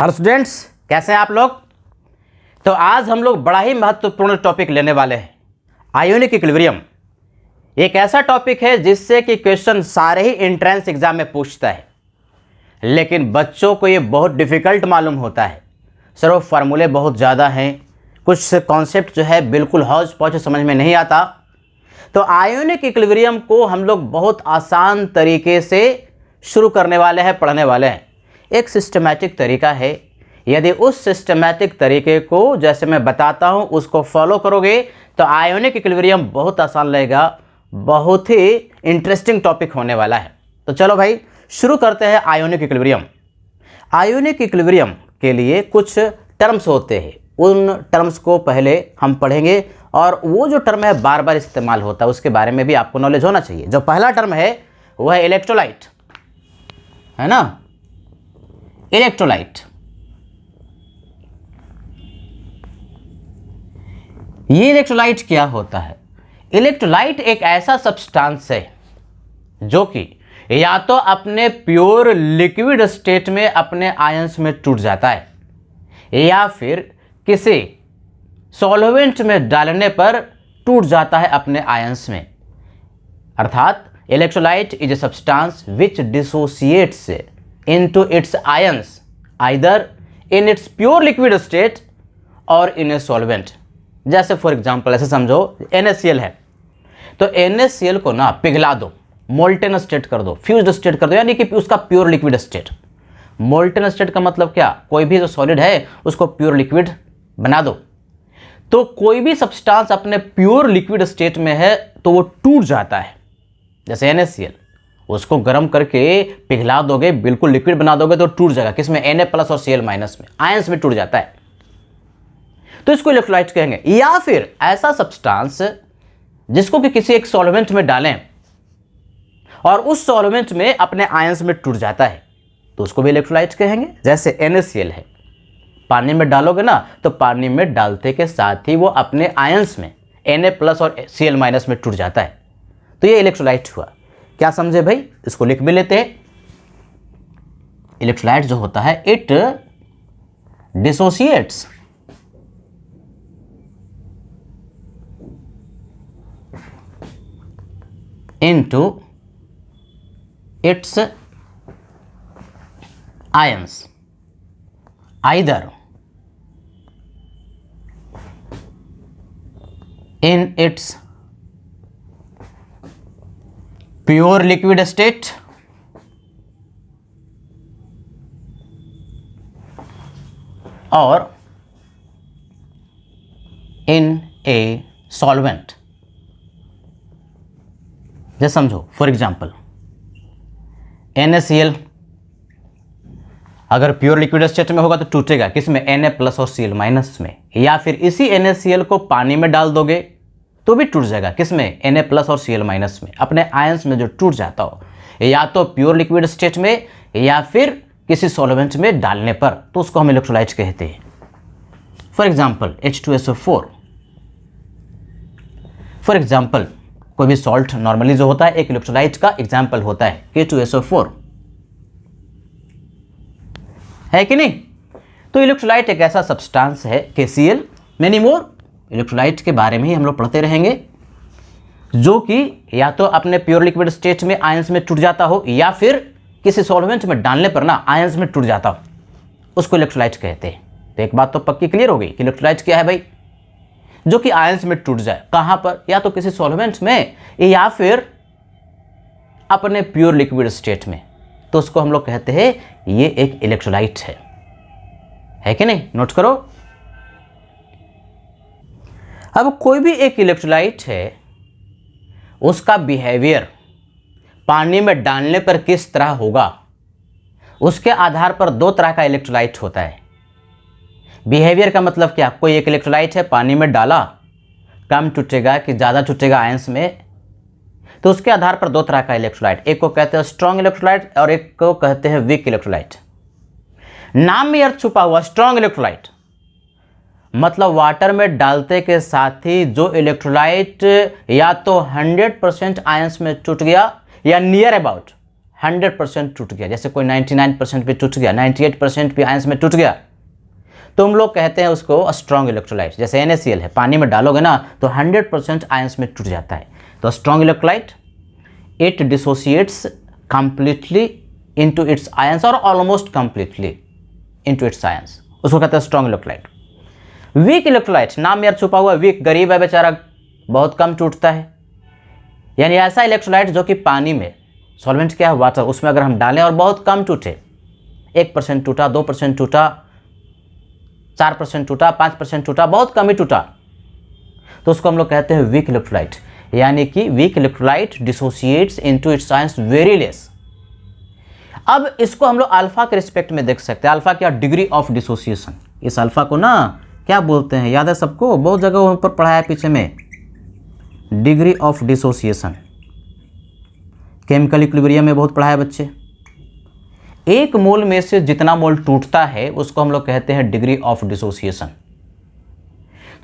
Hello students, कैसे हैं आप लोग। तो आज हम लोग बड़ा ही महत्वपूर्ण टॉपिक लेने वाले हैं, आयोनिक इक्विलिब्रियम। एक ऐसा टॉपिक है जिससे कि क्वेश्चन सारे ही एंट्रेंस एग्जाम में पूछता है, लेकिन बच्चों को ये बहुत डिफिकल्ट मालूम होता है। सर वो फार्मूले बहुत ज़्यादा हैं, कुछ कॉन्सेप्ट जो है बिल्कुल हौज पौच समझ में नहीं आता। तो आयोनिक इक्विलिब्रियम को हम लोग बहुत आसान तरीके से शुरू करने वाले हैं, पढ़ने वाले हैं। एक सिस्टमैटिक तरीका है, यदि उस सिस्टमैटिक तरीके को जैसे मैं बताता हूं उसको फॉलो करोगे तो आयोनिक इक्विलिब्रियम बहुत आसान लगेगा, बहुत ही इंटरेस्टिंग टॉपिक होने वाला है। तो चलो भाई शुरू करते हैं आयोनिक इक्विलिब्रियम। आयोनिक इक्विलिब्रियम के लिए कुछ टर्म्स होते हैं, उन टर्म्स को पहले हम पढ़ेंगे और वो जो टर्म है बार बार इस्तेमाल होता है उसके बारे में भी आपको नॉलेज होना चाहिए। जो पहला टर्म है वह है इलेक्ट्रोलाइट, है ना, इलेक्ट्रोलाइट। ये इलेक्ट्रोलाइट क्या होता है? इलेक्ट्रोलाइट एक ऐसा सब्सटेंस है जो कि या तो अपने प्योर लिक्विड स्टेट में अपने आयंस में टूट जाता है या फिर किसी सॉल्वेंट में डालने पर टूट जाता है अपने आयंस में। अर्थात electrolyte is a substance which dissociates into its ions either in its pure liquid state or in a solvent। जैसे फॉर एग्जांपल ऐसे समझो NaCl है, तो NaCl को ना पिघला दो, मोल्टेन स्टेट कर दो, फ्यूज्ड स्टेट कर दो, यानी कि उसका pure liquid state. Molten state का मतलब क्या? कोई भी जो सॉलिड है उसको प्योर लिक्विड बना दो। तो कोई भी सब्सटेंस अपने प्योर लिक्विड स्टेट में है तो वो टूट जाता है। जैसे NaCl, उसको गर्म करके पिघला दोगे, बिल्कुल लिक्विड बना दोगे तो टूट जाएगा। किसमें? Na+ और Cl- में, आयंस में टूट जाता है, तो इसको इलेक्ट्रोलाइट कहेंगे। या फिर ऐसा सब्सटेंस जिसको कि किसी एक सॉल्वेंट में डालें और उस सॉल्वेंट में अपने आयंस में टूट जाता है तो उसको भी इलेक्ट्रोलाइट कहेंगे। जैसे NaCl है, पानी में डालोगे ना तो पानी में डालते के साथ ही वो अपने आयंस में Na+ और Cl- में टूट जाता है, तो ये इलेक्ट्रोलाइट हुआ। क्या समझे भाई? इसको लिख भी लेते हैं। इलेक्ट्रोलाइट जो होता है it dissociates into its ions either in its pure liquid state और इन ए सॉल्वेंट। जैसे समझो फॉर एग्जांपल NaCl अगर प्योर लिक्विड स्टेट में होगा तो टूटेगा किसमें? Na+ और Cl- में। या फिर इसी NaCl को पानी में डाल दोगे तो भी टूट जाएगा, किसमें? Na+ और Cl- में, अपने आयंस में जो टूट जाता हो, या तो प्योर लिक्विड स्टेट में या फिर किसी सॉल्वेंट में डालने पर, तो उसको हम इलेक्ट्रोलाइट कहते हैं। For example H2SO4, for example कोई भी सॉल्ट नॉर्मली जो होता है एक इलेक्ट्रोलाइट का एग्जांपल होता है K2SO4, है कि नहीं? तो इलेक्ट्रोलाइट एक ऐसा सब्सटेंस है, KCl, मेनी मोर इलेक्ट्रोलाइट के बारे में ही हम लोग पढ़ते रहेंगे, जो कि या तो अपने प्योर लिक्विड स्टेट में आयंस में टूट जाता हो या फिर किसी सॉल्वेंट में डालने पर ना आयंस में टूट जाता हो, उसको इलेक्ट्रोलाइट कहते हैं। तो एक बात तो पक्की क्लियर हो गई कि इलेक्ट्रोलाइट क्या है भाई? जो कि आयंस में टूट जाए, कहां पर? या तो किसी सॉल्वेंट में या फिर अपने प्योर लिक्विड स्टेट में, तो उसको हम लोग कहते हैं ये एक इलेक्ट्रोलाइट है कि नहीं? नोट करो। अब कोई भी एक इलेक्ट्रोलाइट है, उसका बिहेवियर पानी में डालने पर किस तरह होगा, उसके आधार पर दो तरह का इलेक्ट्रोलाइट होता है। बिहेवियर का मतलब क्या? कोई एक इलेक्ट्रोलाइट है, पानी में डाला, कम टूटेगा कि ज़्यादा टूटेगा आयंस में, तो उसके आधार पर दो तरह का इलेक्ट्रोलाइट, एक को कहते हैं स्ट्रॉन्ग इलेक्ट्रोलाइट और एक को कहते हैं वीक इलेक्ट्रोलाइट। नाम में अर्थ छुपा हुआ स्ट्रॉन्ग इलेक्ट्रोलाइट मतलब वाटर में डालते के साथ ही जो इलेक्ट्रोलाइट या तो 100% आयंस में टूट गया या नियर अबाउट 100% टूट गया, जैसे कोई 99% भी टूट गया, 98% भी आयंस में टूट गया, तो हम लोग कहते हैं उसको स्ट्रॉन्ग इलेक्ट्रोलाइट। जैसे NaCl है, पानी में डालोगे ना तो 100% आयंस में टूट जाता है। तो strong electrolyte, it dissociates completely into its ions और almost completely into its ions, उसको कहते हैं स्ट्रॉन्ग इलेक्ट्रोलाइट। वीक इलेक्ट्रोलाइट, नाम में यार छुपा हुआ, वीक गरीब है बेचारा, बहुत कम टूटता है, यानी ऐसा इलेक्ट्रोलाइट जो कि पानी में, सॉल्वेंट क्या है वाटर, उसमें अगर हम डालें और बहुत कम टूटे, 1% टूटा, 2% टूटा, 4% टूटा, 5% टूटा, बहुत कम ही टूटा, तो उसको हम लोग कहते हैं वीक इलेक्ट्रोलाइट। यानी कि weak electrolyte dissociates into its ions very less. अब इसको हम लोग अल्फा के रिस्पेक्ट में देख सकते हैं। अल्फा क्या, डिग्री ऑफ डिसोसिएशन। इस अल्फा को ना क्या बोलते हैं, याद है सबको, बहुत जगह पर पढ़ा है पीछे में, degree of dissociation. Chemical equilibrium में बहुत पढ़ा है बच्चे। एक मोल में से जितना मोल टूटता है उसको हम लोग कहते हैं डिग्री ऑफ डिसोसिएशन।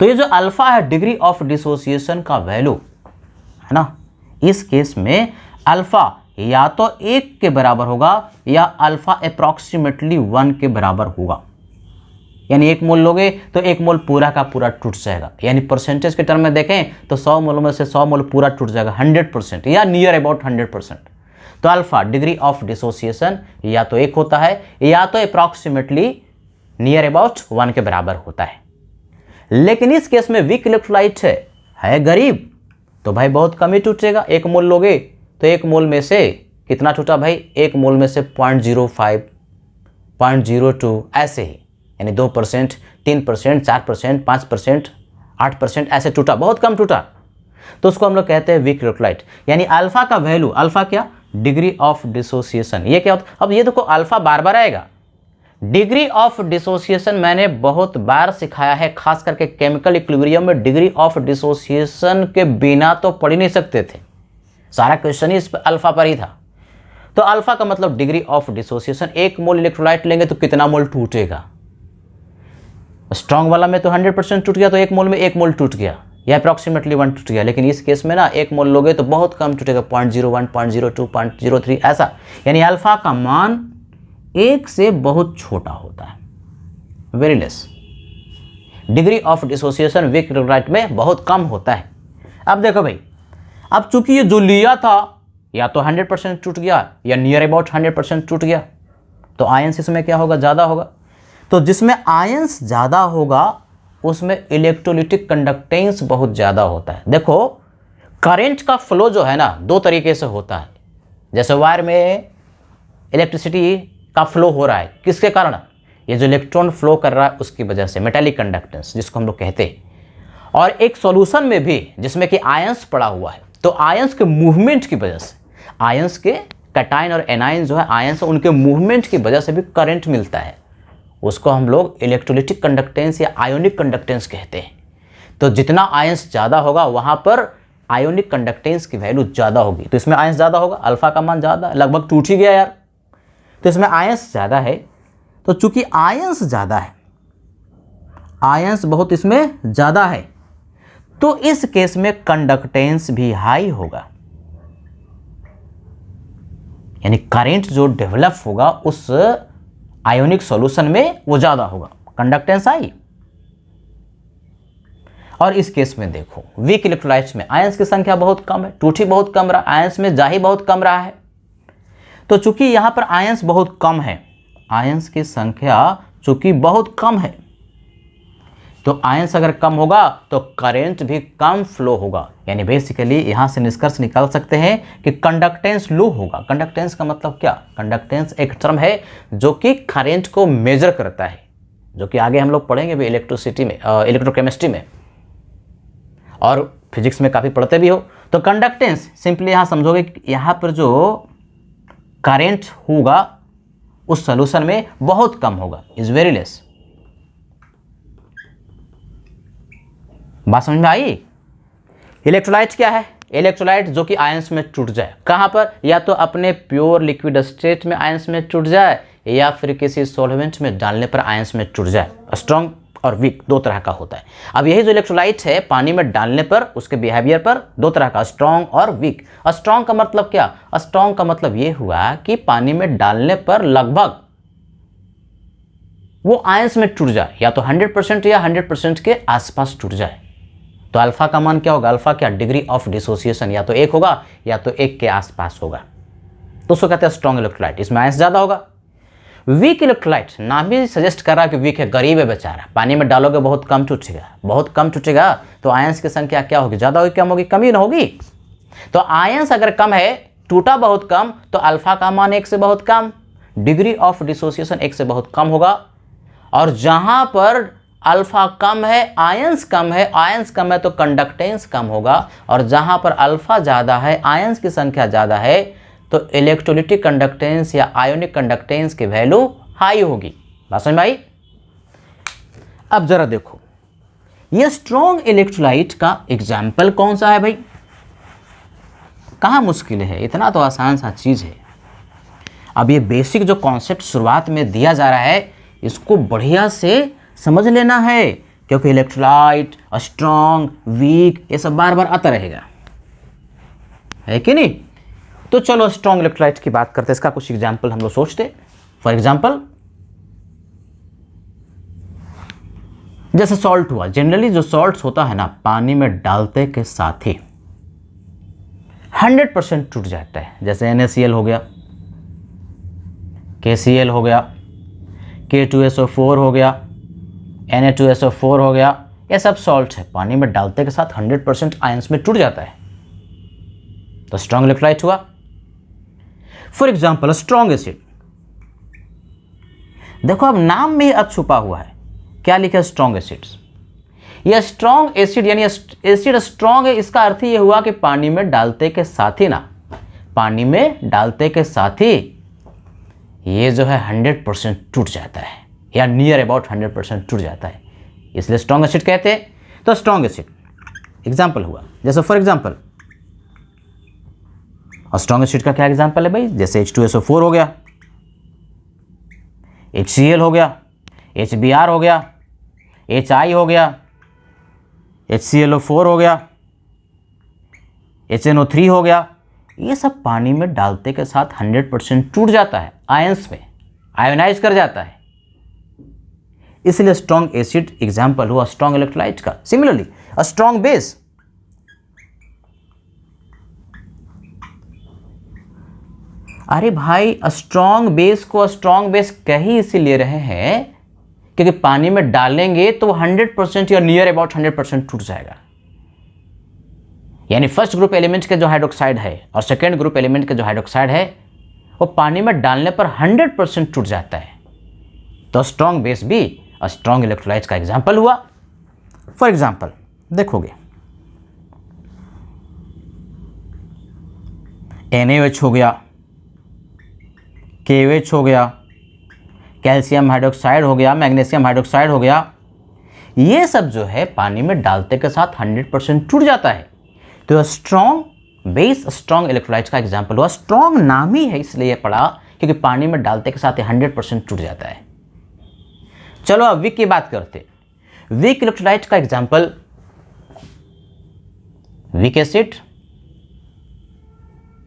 तो ये जो अल्फा है, डिग्री ऑफ डिसोसिएशन का वैल्यू है ना, इस केस में अल्फा या तो 1 के बराबर होगा या अल्फा अप्रॉक्सीमेटली 1 के बराबर होगा। यानी 1 मोल लोगे तो 1 मोल पूरा का पूरा टूट जाएगा। यानी परसेंटेज के टर्म में देखें तो 100 मोल में से 100 मोल पूरा टूट जाएगा, 100% या नियर अबाउट 100%। तो अल्फा डिग्री ऑफ डिसोसिएशन या तो 1 होता है या तो अप्रॉक्सीमेटली नियर अबाउट 1 के बराबर होता है। लेकिन इस केस में वीक इलेक्ट्रोलाइट है गरीब, तो भाई बहुत कम ही टूटेगा। 1 मोल लोगे तो 1 मोल में से कितना टूटा भाई, 1 मोल में से 0.05, 0.02 ऐसे ही, यानी 2%, 3%, 4%, 5%, 8% ऐसे टूटा, बहुत कम टूटा। तो उसको हम लोग कहते हैं वीक इलेक्ट्रोलाइट। यानी अल्फा का वैल्यू, अल्फा क्या, डिग्री ऑफ डिसोसिएशन। ये क्या होता है, अब ये देखो अल्फा बार बार आएगा। डिग्री ऑफ डिसोसिएशन मैंने बहुत बार सिखाया है, खास करके केमिकल इक्विलिब्रियम में डिग्री ऑफ डिसोसिएशन के बिना तो पढ़ ही नहीं सकते थे, सारा क्वेश्चन ही इस अल्फा पर ही था। तो अल्फा का मतलब degree of dissociation. 1 mole electrolyte लेंगे तो कितना मोल टूटेगा, स्ट्रॉन्ग वाला में तो 100% टूट गया, तो 1 मोल में 1 मोल टूट गया या अप्रॉक्सीमेटली 1 टूट गया। लेकिन इस केस में ना 1 मोल लोगे तो बहुत कम टूटेगा, 0.01, 0.02, 0.03 ऐसा। यानी अल्फा का मान 1 से बहुत छोटा होता है, very less. Degree of dissociation weak electrolyte में बहुत कम होता है। अब देखो भाई, अब चूंकि ये जो लिया था या तो 100% टूट गया या नियर अबाउट 100% टूट गया, तो आयंस इसमें क्या होगा, ज़्यादा होगा। तो जिसमें आयंस ज़्यादा होगा उसमें इलेक्ट्रोलिटिक कंडक्टेंस बहुत ज़्यादा होता है। देखो करंट का फ्लो जो है ना 2 तरीके से होता है। जैसे वायर में इलेक्ट्रिसिटी का फ्लो हो रहा है, किसके कारण, ये जो इलेक्ट्रॉन फ्लो कर रहा है उसकी वजह से, मेटालिक कंडक्टेंस जिसको हम लोग कहते हैं। और एक सॉल्यूशन में भी जिसमें कि आयंस पड़ा हुआ है, तो आयंस के मूवमेंट की वजह से, आयंस के कैटायन और एनायन जो है आयंस, उनके मूवमेंट की वजह से भी करंट मिलता है। उसको हम लोग इलेक्ट्रोलिटिक कंडक्टेंस या आयोनिक कंडक्टेंस कहते हैं। तो जितना आयंस ज़्यादा होगा वहाँ पर आयोनिक कंडक्टेंस की वैल्यू ज़्यादा होगी। तो इसमें आयंस ज़्यादा होगा, अल्फा का मान ज़्यादा, लगभग टूट ही गया यार। तो इसमें आयंस ज़्यादा है, तो चूंकि आयंस ज़्यादा है, आयंस बहुत इसमें ज़्यादा है, तो इस केस में कंडक्टेंस भी हाई होगा। यानी करंट जो डेवलप होगा उस आयोनिक सॉल्यूशन में वो ज़्यादा होगा, कंडक्टेंस हाई। और इस केस में देखो वीक इलेक्ट्रोलाइट्स में आयंस की संख्या बहुत कम है, टूट ही बहुत कम रहा, आयंस में जा ही बहुत कम रहा है। तो चूंकि यहाँ पर आयंस बहुत कम है, आयंस की संख्या चूंकि बहुत कम है, तो आयंस अगर कम होगा तो करंट भी कम फ्लो होगा। यानी बेसिकली यहाँ से निष्कर्ष निकाल सकते हैं कि कंडक्टेंस लो होगा। कंडक्टेंस का मतलब क्या, कंडक्टेंस एक टर्म है जो कि करंट को मेजर करता है, जो कि आगे हम लोग पढ़ेंगे भी इलेक्ट्रिसिटी में, इलेक्ट्रोकेमिस्ट्री में और फिजिक्स में काफ़ी पढ़ते भी हो। तो कंडक्टेंस सिंपली यहाँ समझोगे कि यहाँ पर जो करंट होगा उस सॉल्यूशन में बहुत कम होगा, इज वेरी लेस। बात समझ में आई। इलेक्ट्रोलाइट क्या है, इलेक्ट्रोलाइट जो कि आयंस में टूट जाए, कहाँ पर, या तो अपने प्योर लिक्विड स्टेट में आयंस में टूट जाए या फिर किसी सॉल्वेंट में डालने पर आयंस में टूट जाए। स्ट्रॉन्ग और वीक, दो तरह का होता है। अब यही जो इलेक्ट्रोलाइट है पानी में डालने पर उसके बिहेवियर पर दो तरह का, स्ट्रॉन्ग और वीक। स्ट्रॉन्ग का मतलब क्या? स्ट्रॉन्ग का मतलब ये हुआ कि पानी में डालने पर लगभग वो आयंस में टूट जाए, या तो 100% या 100% के आसपास टूट जाए। तो अल्फा का मान क्या होगा? अल्फा क्या? डिग्री ऑफ डिसोसिएशन या तो 1 होगा या तो 1 के आसपास होगा, तो उसको कहते हैं स्ट्रॉन्ग इलेक्ट्रोलाइट। इसमें आयंस ज़्यादा होगा। वीक इलेक्ट्रोलाइट, नाम भी सजेस्ट कर रहा है कि वीक है, गरीब है बेचारा, पानी में डालोगे बहुत कम टूटेगा, बहुत कम टूटेगा, तो आयंस की संख्या क्या होगी? ज़्यादा होगी, कम होगी? कम ही ना होगी। तो आयंस अगर कम है, टूटा बहुत कम, तो अल्फा का मान 1 से बहुत कम, डिग्री ऑफ डिसोसिएशन 1 से बहुत कम होगा। और जहां पर अल्फा कम है, आयंस कम है, आयंस कम है तो कंडक्टेंस कम होगा, और जहां पर अल्फा ज़्यादा है, आयंस की संख्या ज़्यादा है, तो इलेक्ट्रोलिटिक कंडक्टेंस या आयोनिक कंडक्टेंस की वैल्यू हाई होगी। बात समझ में आई? अब जरा देखो ये स्ट्रॉन्ग इलेक्ट्रोलाइट का एग्जाम्पल कौन सा है भाई? कहाँ मुश्किल है, इतना तो आसान सा चीज़ है। अब ये बेसिक जो कॉन्सेप्ट शुरुआत में दिया जा रहा है, इसको बढ़िया से समझ लेना है, क्योंकि इलेक्ट्रोलाइट, स्ट्रॉन्ग, वीक, ये सब बार बार आता रहेगा, है कि नहीं? तो चलो स्ट्रॉन्ग इलेक्ट्रोलाइट की बात करते हैं, इसका कुछ एग्जाम्पल हम लोग सोचते। फॉर एग्जाम्पल जैसे सॉल्ट हुआ, जनरली जो सॉल्ट होता है ना, पानी में डालते के साथ ही 100% टूट जाता है। जैसे NaCl हो गया, KCl हो गया, K2SO4 हो गया, Na2SO4 हो गया, ये सब सॉल्ट है, पानी में डालते के साथ 100% आयंस में टूट जाता है, तो स्ट्रॉन्ग इलेक्ट्रोलाइट हुआ। फॉर एग्जाम्पल स्ट्रॉन्ग एसिड, देखो अब नाम में अब छुपा हुआ है, क्या लिखा है? Strong acids. यह स्ट्रॉन्ग एसिड यानी एसिड स्ट्रॉन्ग है, इसका अर्थ ये हुआ कि पानी में डालते के साथ ही ना, पानी में डालते के साथ ही ये जो है 100% टूट जाता है, या नियर अबाउट 100% टूट जाता है, इसलिए स्ट्रॉन्ग एसिड कहते हैं। तो स्ट्रॉन्ग एसिड एग्जाम्पल हुआ, जैसे फॉर एग्जाम्पल और स्ट्रॉन्ग एसिड का क्या एग्जाम्पल है भाई? जैसे H2SO4 हो गया, HCl हो गया, HBr हो गया, HI हो गया, HClO4 हो गया, HNO3 हो गया, ये सब पानी में डालते के साथ 100% टूट जाता है, आयंस में आयोनाइज कर जाता है, इसलिए स्ट्रॉन्ग एसिड एग्जाम्पल हुआ स्ट्रॉन्ग इलेक्ट्रोलाइट का। सिमिलरली अ स्ट्रॉन्ग बेस, अरे भाई स्ट्रॉन्ग बेस को स्ट्रॉन्ग बेस कह ही इसीलिए रहे हैं क्योंकि पानी में डालेंगे तो 100% या नियर अबाउट 100% टूट जाएगा। यानी फर्स्ट ग्रुप एलिमेंट के जो हाइड्रोक्साइड है और सेकेंड ग्रुप एलिमेंट के जो हाइड्रोक्साइड है वो पानी में डालने पर 100% टूट जाता है, तो स्ट्रॉन्ग बेस भी स्ट्रॉन्ग इलेक्ट्रोलाइट का एग्जाम्पल हुआ। फॉर एग्जाम्पल देखोगे NaOH हो गया, KOH हो गया, कैल्शियम हाइड्रोक्साइड हो गया, मैग्नीशियम हाइड्रोक्साइड हो गया, ये सब जो है पानी में डालते के साथ 100% टूट जाता है, तो स्ट्रॉन्ग बेस स्ट्रॉन्ग इलेक्ट्रोलाइट का एग्जाम्पल हुआ। स्ट्रॉन्ग नाम ही है इसलिए पड़ा क्योंकि पानी में डालते के साथ 100% टूट जाता है। चलो अब वीक की बात करते। वीक इलेक्ट्रोलाइट का एग्जाम्पल वीक एसिड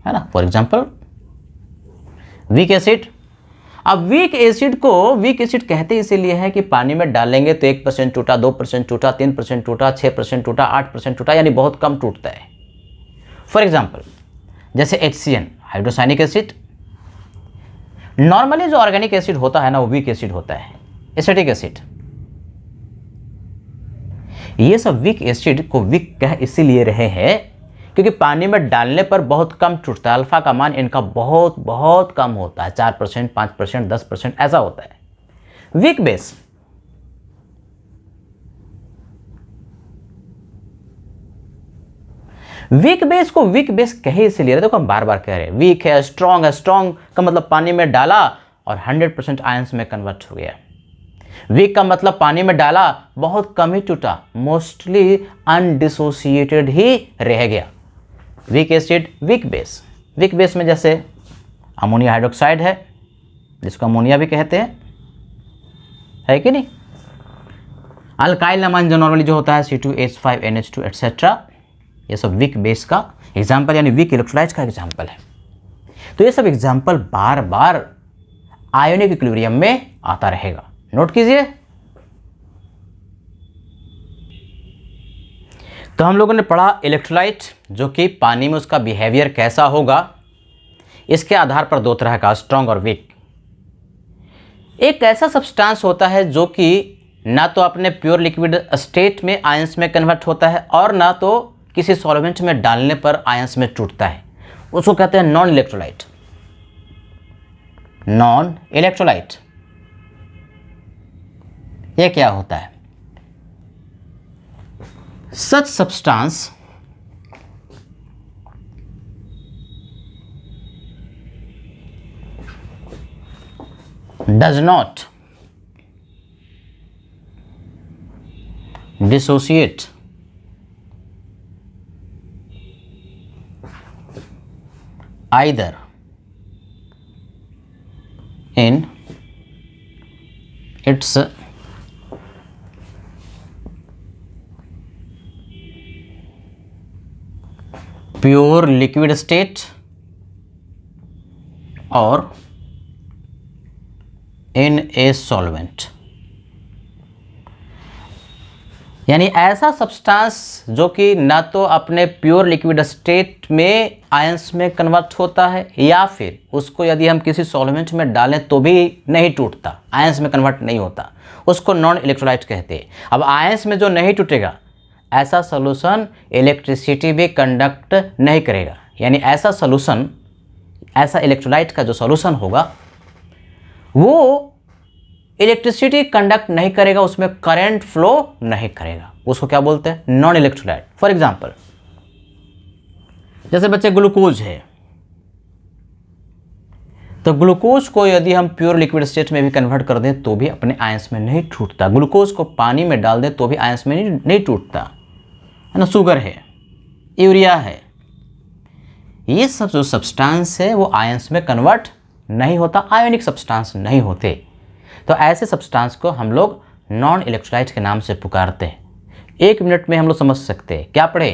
है ना, फॉर एग्जाम्पल वीक एसिड। अब वीक एसिड को वीक एसिड कहते इसीलिए है कि पानी में डालेंगे तो 1% टूटा, 2% टूटा, 3% टूटा, 6% टूटा, 8% टूटा, यानी बहुत कम टूटता है। फॉर एग्जाम्पल जैसे HCN हाइड्रोसाइनिक एसिड। नॉर्मली जो ऑर्गेनिक एसिड होता है ना वो वीक एसिड होता है, एसिटिक एसिड। ये सब वीक एसिड को वीक कह इसीलिए रहे हैं क्योंकि पानी में डालने पर बहुत कम टूटता है, अल्फा का मान इनका बहुत बहुत कम होता है, 4%, 5%, 10% ऐसा होता है। वीक बेस, वीक बेस को वीक बेस कहे इसलिए, देखो हम बार बार कह रहे हैं वीक है, स्ट्रॉन्ग है। स्ट्रॉन्ग का मतलब पानी में डाला और 100% आयंस में कन्वर्ट हो गया। वीक का मतलब पानी में डाला बहुत कम ही टूटा, मोस्टली अनडिसोसिएटेड ही रह गया। Weak acid weak base. Weak base में जैसे अमोनिया हाइड्रोक्साइड है जिसको अमोनिया भी कहते हैं, है कि नहीं। अल्काइल अमाइन जो नॉर्मली जो होता है C2H5NH2 एटसेट्रा, ये सब वीक बेस का एग्जाम्पल यानी वीक इलेक्ट्रोलाइट का एग्जाम्पल है। तो ये सब एग्जाम्पल बार बार आयोनिक इक्विलिब्रियम में आता रहेगा, नोट कीजिए। तो हम लोगों ने पढ़ा इलेक्ट्रोलाइट, जो कि पानी में उसका बिहेवियर कैसा होगा, इसके आधार पर दो तरह का, स्ट्रॉन्ग और वीक। एक ऐसा सब्सटेंस होता है जो कि ना तो अपने प्योर लिक्विड स्टेट में आयंस में कन्वर्ट होता है और ना तो किसी सॉल्वेंट में डालने पर आयंस में टूटता है, उसको कहते हैं नॉन इलेक्ट्रोलाइट। नॉन इलेक्ट्रोलाइट ये क्या होता है? सच substance does not dissociate either in its pure liquid state or in a solvent. यानी ऐसा सब्सटेंस जो कि ना तो अपने प्योर लिक्विड स्टेट में आयंस में कन्वर्ट होता है या फिर उसको यदि हम किसी सॉल्वेंट में डालें तो भी नहीं टूटता, आयंस में कन्वर्ट नहीं होता, उसको नॉन इलेक्ट्रोलाइट कहते हैं। अब आयंस में जो नहीं टूटेगा ऐसा सॉल्यूशन इलेक्ट्रिसिटी भी कंडक्ट नहीं करेगा। यानी ऐसा सॉल्यूशन, ऐसा इलेक्ट्रोलाइट का जो सॉल्यूशन होगा वो इलेक्ट्रिसिटी कंडक्ट नहीं करेगा, उसमें करंट फ्लो नहीं करेगा, उसको क्या बोलते हैं? Non electrolyte. फॉर एग्जांपल जैसे बच्चे ग्लूकोज है, तो ग्लूकोज को यदि हम प्योर लिक्विड स्टेट में भी कन्वर्ट कर दें तो भी अपने आयंस में नहीं टूटता। ग्लूकोज को पानी में डाल दें तो भी आयंस में नहीं टूटता, है ना। शुगर है, यूरिया है, ये सब जो सब्सटेंस है वो आयंस में कन्वर्ट नहीं होता, आयोनिक सब्सटेंस नहीं होते। तो ऐसे सब्सटेंस को हम लोग नॉन इलेक्ट्रोलाइट के नाम से पुकारते हैं। 1 मिनट में हम लोग समझ सकते हैं। क्या पढ़े?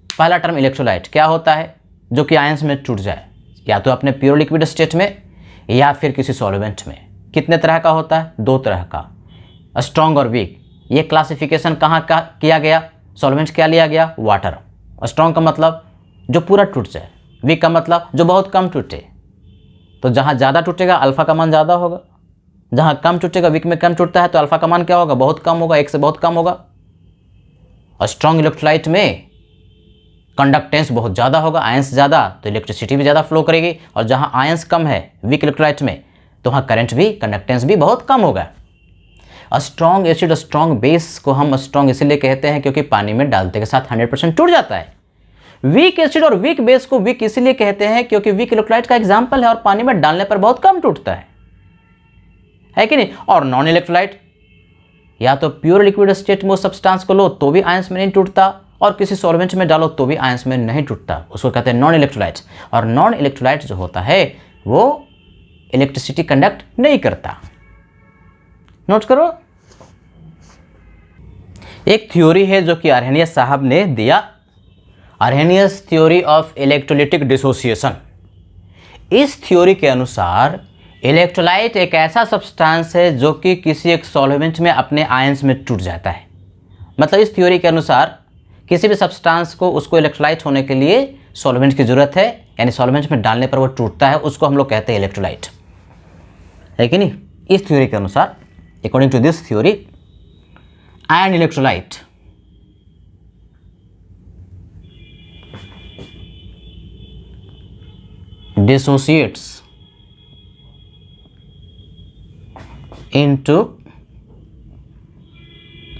पहला टर्म इलेक्ट्रोलाइट क्या होता है? जो कि आयंस में टूट जाए, या तो अपने प्योर लिक्विड स्टेट में या फिर किसी सॉल्वेंट में। कितने तरह का होता है? 2 तरह का, स्ट्रॉन्ग और वीक। ये क्लासिफिकेशन कहाँ का किया गया? सॉल्वेंट क्या लिया गया? वाटर। स्ट्रॉन्ग का मतलब जो पूरा टूट जाए, वीक का मतलब जो बहुत कम टूटे। तो जहाँ ज़्यादा टूटेगा अल्फा का मान ज़्यादा होगा, जहाँ कम टूटेगा, वीक में कम टूटता है तो अल्फा का मान क्या होगा? बहुत कम होगा, 1 से बहुत कम होगा। और स्ट्रॉन्ग इलेक्ट्रोलाइट में कंडक्टेंस बहुत ज़्यादा होगा, आयंस ज़्यादा तो इलेक्ट्रिसिटी भी ज़्यादा फ्लो करेगी। और जहाँ आयंस कम है वीक इलेक्ट्रोलाइट में तो वहाँ करंट भी, कंडक्टेंस भी बहुत कम होगा। स्ट्रॉन्ग एसिड, स्ट्रॉन्ग बेस को हम स्ट्रॉन्ग इसलिए कहते हैं क्योंकि पानी में डालते के साथ 100% टूट जाता है। वीक एसिड और वीक बेस को वीक इसलिए कहते हैं क्योंकि वीक इलेक्ट्रोलाइट का एग्जाम्पल है और पानी में डालने पर बहुत कम टूटता है कि नहीं। और नॉन इलेक्ट्रोलाइट या तो प्योर लिक्विड स्टेट में उस सब्सटेंस को लो तो भी आयंस में नहीं टूटता, और किसी सॉल्वेंट में डालो तो भी आयंस में नहीं टूटता, उसको कहते हैं नॉन इलेक्ट्रोलाइट। और नॉन इलेक्ट्रोलाइट जो होता है वो इलेक्ट्रिसिटी कंडक्ट नहीं करता। नोट करो, एक थ्योरी है जो कि आर्हेनियस साहब ने दिया, Arrhenius theory of electrolytic dissociation. इस थ्योरी के अनुसार इलेक्ट्रोलाइट एक ऐसा सब्सटेंस है जो कि किसी एक सॉल्वेंट में अपने आयंस में टूट जाता है। मतलब इस थ्योरी के अनुसार किसी भी सब्सटेंस को, उसको इलेक्ट्रोलाइट होने के लिए सॉल्वेंट की जरूरत है, यानी सॉल्वेंट में डालने पर वो टूटता है, उसको हम लोग कहते हैं इलेक्ट्रोलाइट, है कि नहीं। इस थ्योरी के अनुसार, according to this theory, an electrolyte dissociates into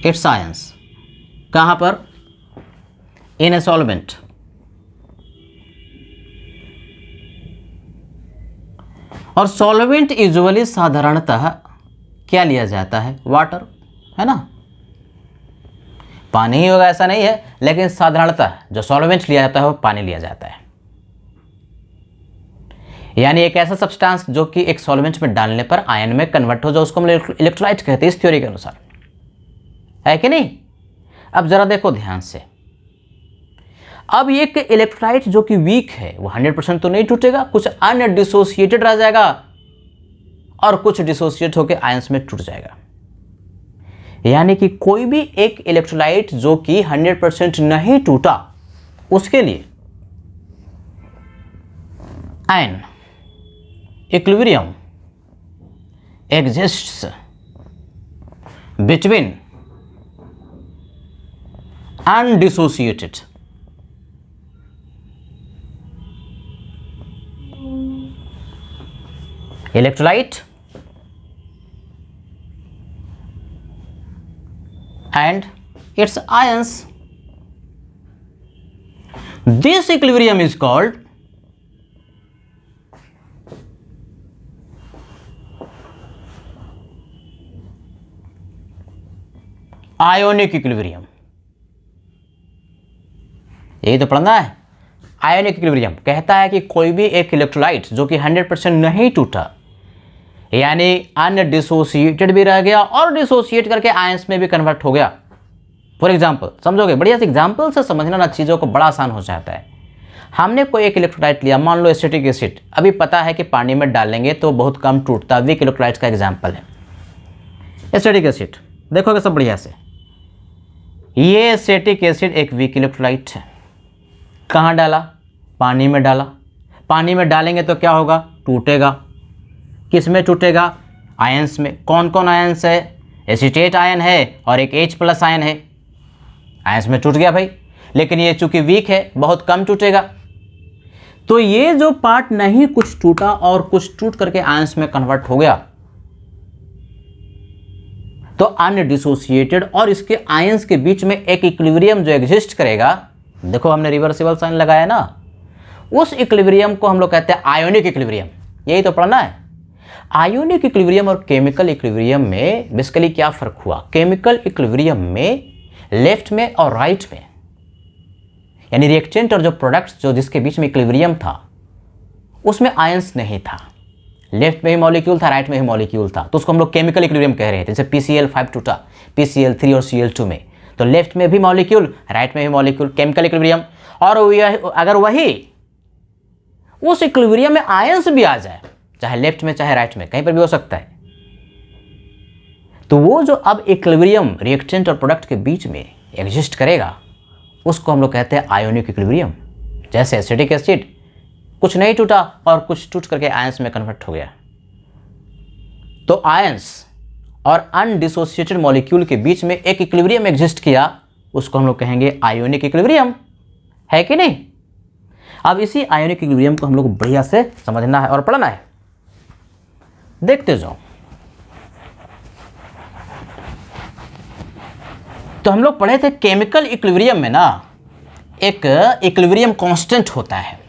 its ions। कहाँ पर? in a solvent। और सॉल्वेंट यूजुअली साधारणतः क्या लिया जाता है? वाटर, है ना। पानी ही होगा ऐसा नहीं है, लेकिन साधारणतः जो सॉल्वेंट लिया जाता है वो पानी लिया जाता है। यानी एक ऐसा सब्सटेंस जो कि एक सॉल्वेंट में डालने पर आयन में कन्वर्ट हो जाए, उसको हम इलेक्ट्रोलाइट कहते हैं इस थ्योरी के अनुसार। है कि नहीं। अब जरा देखो ध्यान से, अब एक इलेक्ट्रोलाइट जो कि वीक है वो 100% तो नहीं टूटेगा, कुछ अनडिसोसिएटेड रह जाएगा और कुछ डिसोसिएट होकर आयंस में टूट जाएगा। यानी कि कोई भी एक इलेक्ट्रोलाइट जो कि 100% नहीं टूटा, उसके लिए ion equilibrium exists between undissociated electrolyte and its ions. This equilibrium is called ionic equilibrium. यही तो पढ़ना है। आयोनिक इक्विलिब्रियम कहता है कि कोई भी एक इलेक्ट्रोलाइट जो कि 100% नहीं टूटा, यानी अनडिसोसिएटेड भी रह गया और डिसोसिएट करके आयंस में भी कन्वर्ट हो गया। फॉर एग्जांपल, समझोगे, बढ़िया से एग्जांपल से समझना ना, चीज़ों को बड़ा आसान हो जाता है। हमने कोई एक इलेक्ट्रोलाइट लिया, मान लो एसिटिक एसिड, अभी पता है कि पानी में डालेंगे तो बहुत कम टूटता, वीक इलेक्ट्रोलाइट का एग्जाम्पल है एसिटिक एसिड। देखोगे सब बढ़िया से, ये एसिटिक एसिड एक वीक इलेक्ट्रोलाइट है। कहाँ डाला? पानी में डाला। पानी में डालेंगे तो क्या होगा? टूटेगा। किस में टूटेगा? आयंस में। कौन कौन आयंस है? एसीटेट आयन है और एक H+ आयन है। आयंस में टूट गया भाई, लेकिन ये चूंकि वीक है बहुत कम टूटेगा। तो ये जो पार्ट नहीं कुछ टूटा और कुछ टूट करके आयंस में कन्वर्ट हो गया, तो अनडिसोसिएटेड और इसके आयंस के बीच में एक इक्विलिब्रियम जो एग्जिस्ट करेगा, देखो हमने रिवर्सिबल साइन लगाया ना, उस इक्विलिब्रियम को हम लोग कहते हैं आयोनिक इक्विलिब्रियम। यही तो पढ़ना है। आयोनिक इक्विलिब्रियम और केमिकल इक्विलिब्रियम में बेसिकली क्या फर्क हुआ? केमिकल इक्विलिब्रियम में लेफ्ट में और राइट में, यानी रिएक्टेंट और जो प्रोडक्ट्स जो जिसके बीच में इक्विलिब्रियम था, उसमें आयंस नहीं था। लेफ्ट में ही मॉलिक्यूल था, राइट में ही मॉलिक्यूल था, तो उसको हम लोग केमिकल इक्विलिब्रियम कह रहे थे। जैसे PCl5 टूटा PCl3 और Cl2 में, तो लेफ्ट में भी मॉलिक्यूल, राइट में भी मॉलिक्यूल, केमिकल इक्विलिब्रियम। और अगर वही उस इक्विलिब्रियम में आयंस भी आ जाए, चाहे लेफ्ट में चाहे राइट में, कहीं पर भी हो सकता है, तो वो जो अब इक्विलिब्रियम रिएक्टेंट और प्रोडक्ट के बीच में एग्जिस्ट करेगा, उसको हम लोग कहते हैं आयोनिक इक्विलिब्रियम। जैसे एसिटिक एसिड कुछ नहीं टूटा और कुछ टूट करके आयंस में कन्वर्ट हो गया, तो आयंस और अनडिसोसिएटेड मॉलिक्यूल के बीच में एक इक्विलिब्रियम एग्जिस्ट किया, उसको हम लोग कहेंगे आयोनिक इक्विलिब्रियम, है कि नहीं। अब इसी आयोनिक इक्विलिब्रियम को हम लोग बढ़िया से समझना है और पढ़ना है। देखते जाओ। तो हम लोग पढ़े थे केमिकल इक्विलिब्रियम में ना एक इक्विलिब्रियम कांस्टेंट होता है,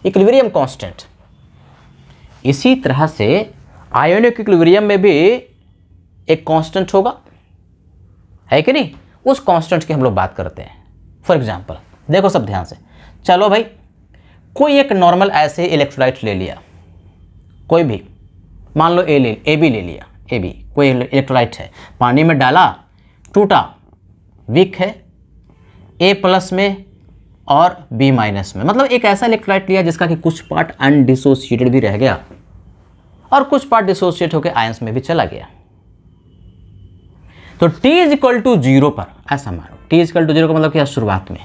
इक्विलिब्रियम कांस्टेंट। इसी तरह से आयोनिक इक्विलिब्रियम में भी एक कांस्टेंट होगा, है कि नहीं। उस कांस्टेंट की हम लोग बात करते हैं। फॉर एग्जांपल देखो सब ध्यान से, चलो भाई, कोई एक नॉर्मल ऐसे इलेक्ट्रोलाइट ले लिया, कोई भी, मान लो AB ले लिया, AB कोई इलेक्ट्रोलाइट है, पानी में डाला, टूटा, वीक है, A+ में और B- में, मतलब एक ऐसा इलेक्ट्रोलाइट लिया जिसका कि कुछ पार्ट अनडिसोसिएटेड भी रह गया और कुछ पार्ट डिसोसिएट होकर आयंस में भी चला गया। तो T=0 पर ऐसा मानो, T=0 का मतलब क्या? शुरुआत में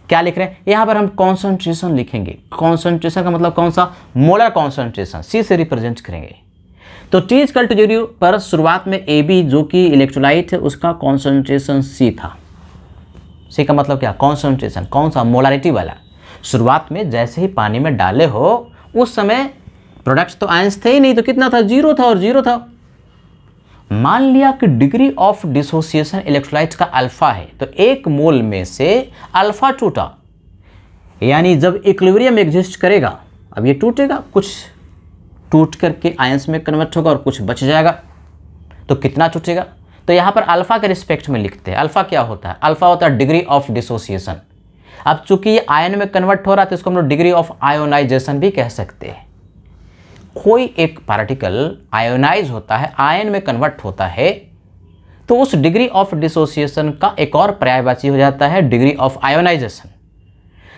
क्या लिख रहे हैं यहां पर? हम कॉन्सेंट्रेशन लिखेंगे। कॉन्सेंट्रेशन का मतलब कौन सा? मोलर कॉन्सेंट्रेशन, C से रिप्रेजेंट करेंगे। तो T=0 पर शुरुआत में AB जो कि इलेक्ट्रोलाइट है उसका कॉन्सेंट्रेशन C था। C का मतलब क्या? कॉन्सेंट्रेशन। कौन सा? मोलारिटी वाला। शुरुआत में जैसे ही पानी में डाले हो उस समय प्रोडक्ट्स तो आयंस थे ही नहीं, तो कितना था? 0 था और 0 था। मान लिया कि डिग्री ऑफ डिसोसिएशन इलेक्ट्रोलाइट का अल्फा है, तो 1 मोल में से अल्फा टूटा, यानी जब इक्विलिब्रियम एग्जिस्ट करेगा, अब ये टूटेगा, कुछ टूट करके आयंस में कन्वर्ट होगा और कुछ बच जाएगा, तो कितना टूटेगा? तो यहाँ पर अल्फा के रिस्पेक्ट में लिखते हैं। अल्फा क्या होता है? अल्फा होता है डिग्री ऑफ डिसोसिएशन। अब चूंकि ये आयन में कन्वर्ट हो रहा है तो इसको हम लोग डिग्री ऑफ आयोनाइजेशन भी कह सकते हैं। कोई एक पार्टिकल आयोनाइज होता है, आयन में कन्वर्ट होता है, तो उस डिग्री ऑफ डिसोसिएशन का एक और पर्यायवाची हो जाता है डिग्री ऑफ आयोनाइजेशन।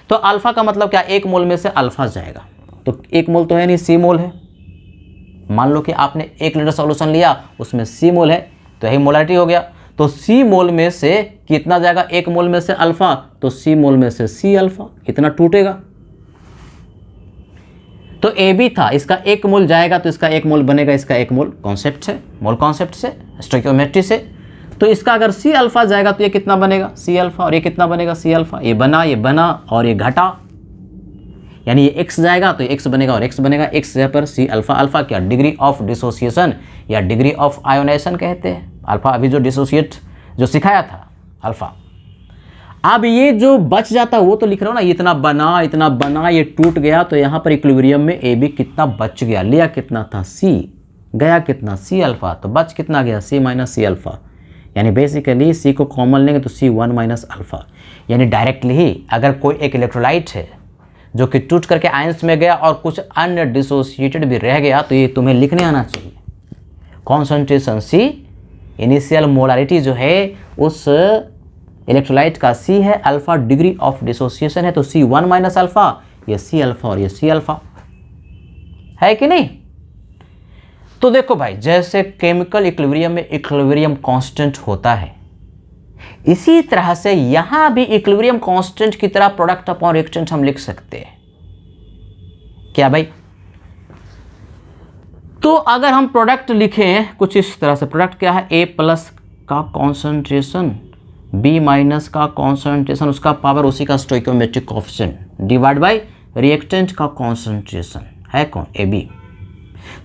तो अल्फा का मतलब क्या, एक मोल में से अल्फा जाएगा, तो एक मोल तो है नहीं, सी मोल है। मान लो कि आपने 1 लीटर सॉल्यूशन लिया, उसमें सी मोल है, तो यही मोलारिटी हो गया। तो सी मोल में से कितना जाएगा, एक मोल में से अल्फा, तो सी मोल में से सी अल्फा, इतना टूटेगा। तो ए बी था, इसका एक मोल जाएगा तो इसका एक मोल बनेगा, इसका एक मोल कॉन्सेप्ट से, मोल कॉन्सेप्ट से, स्टोइकियोमेट्री से। तो इसका अगर सी अल्फा जाएगा तो ये कितना बनेगा, सी अल्फा, और ये कितना बनेगा, सी अल्फा। ये बना और ये घटा, यानी ये x जाएगा तो x बनेगा और x बनेगा, x जगह पर सी अल्फा। अल्फा क्या, डिग्री ऑफ डिसोसिएशन या डिग्री ऑफ आयोनाइजेशन कहते हैं। अल्फा अभी जो डिसोसिएट जो सिखाया था अल्फा। अब ये जो बच जाता है वो तो लिख रहा हूँ ना, इतना बना ये टूट गया, तो यहाँ पर इक्विलिब्रियम में ए बी कितना बच गया, लिया कितना था सी, गया कितना सी अल्फा, तो बच कितना गया सी माइनस सी अल्फा। यानी बेसिकली सी को कॉमन लेंगे तो सी 1 माइनस अल्फा। यानी डायरेक्टली ही अगर कोई एक इलेक्ट्रोलाइट है जो कि टूट करके आयंस में गया और कुछ अन्य डिसोसिएटेड भी रह गया, तो ये तुम्हें लिखने आना चाहिए। कॉन्सेंट्रेशन सी, इनिशियल मोलारिटी जो है उस इलेक्ट्रोलाइट का सी है, अल्फा डिग्री ऑफ डिसोसिएशन है, तो सी 1 माइनस अल्फा, ये सी अल्फा और ये सी अल्फा है कि नहीं। तो देखो भाई, जैसे केमिकल इक्विलिब्रियम में इक्विलिब्रियम कांस्टेंट होता है, इसी तरह से यहां भी इक्विलिब्रियम कांस्टेंट की तरह प्रोडक्ट अपॉन रिएक्टेंट हम लिख सकते हैं। क्या भाई, तो अगर हम प्रोडक्ट लिखें कुछ इस तरह से, प्रोडक्ट क्या है, ए प्लस का कॉन्सेंट्रेशन, बी माइनस का कॉन्सेंट्रेशन, उसका पावर उसी का stoichiometric coefficient divide by reactant का कॉन्सेंट्रेशन है कौन, ए बी।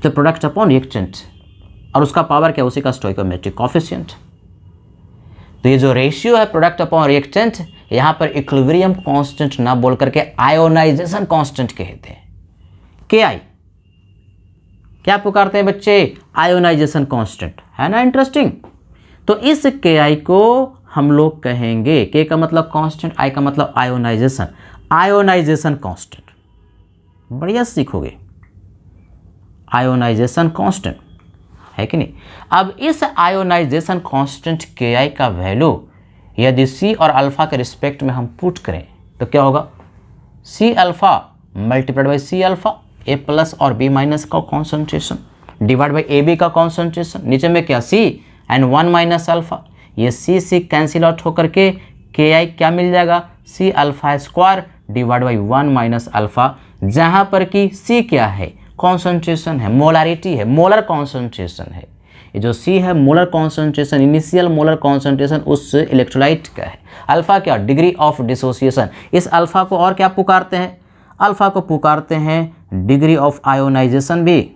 तो प्रोडक्ट अपॉन रिएक्टेंट और उसका पावर क्या, उसी का स्टोइकियोमेट्रिक कोएफिशिएंट। तो ये जो रेशियो है प्रोडक्ट अपॉन रिएक्टेंट, यहाँ पर इक्विलिब्रियम कांस्टेंट ना बोल करके आयोनाइजेशन कांस्टेंट कहते हैं। के आई क्या पुकारते हैं बच्चे, आयोनाइजेशन कांस्टेंट, है ना इंटरेस्टिंग। तो इस के आई को हम लोग कहेंगे, के का मतलब कांस्टेंट, आई का मतलब आयोनाइजेशन, आयोनाइजेशन कांस्टेंट। बढ़िया सीखोगे, आयोनाइजेशन कांस्टेंट है कि नहीं। अब इस आयोनाइजेशन कांस्टेंट के आई का वैल्यू यदि सी और अल्फा के रिस्पेक्ट में हम पुट करें तो क्या होगा, C alpha multiplied by C alpha, A plus और बी माइनस का concentration divide by A B का कॉन्सेंट्रेशन, नीचे में क्या सी एंड 1 माइनस अल्फा, ये सी कैंसिल आउट होकर के के आई क्या मिल जाएगा, C alpha square divide by 1 minus alpha, जहाँ पर कि सी क्या है, कॉन्सेंट्रेशन है, मोलारिटी है, मोलर कॉन्सेंट्रेशन है। ये जो सी है molar concentration, initial molar concentration उस इलेक्ट्रोलाइट का है। अल्फा क्या, डिग्री ऑफ डिसोसिएशन। इस अल्फा को और क्या पुकारते हैं, अल्फा को पुकारते हैं डिग्री ऑफ आयोनाइजेशन भी,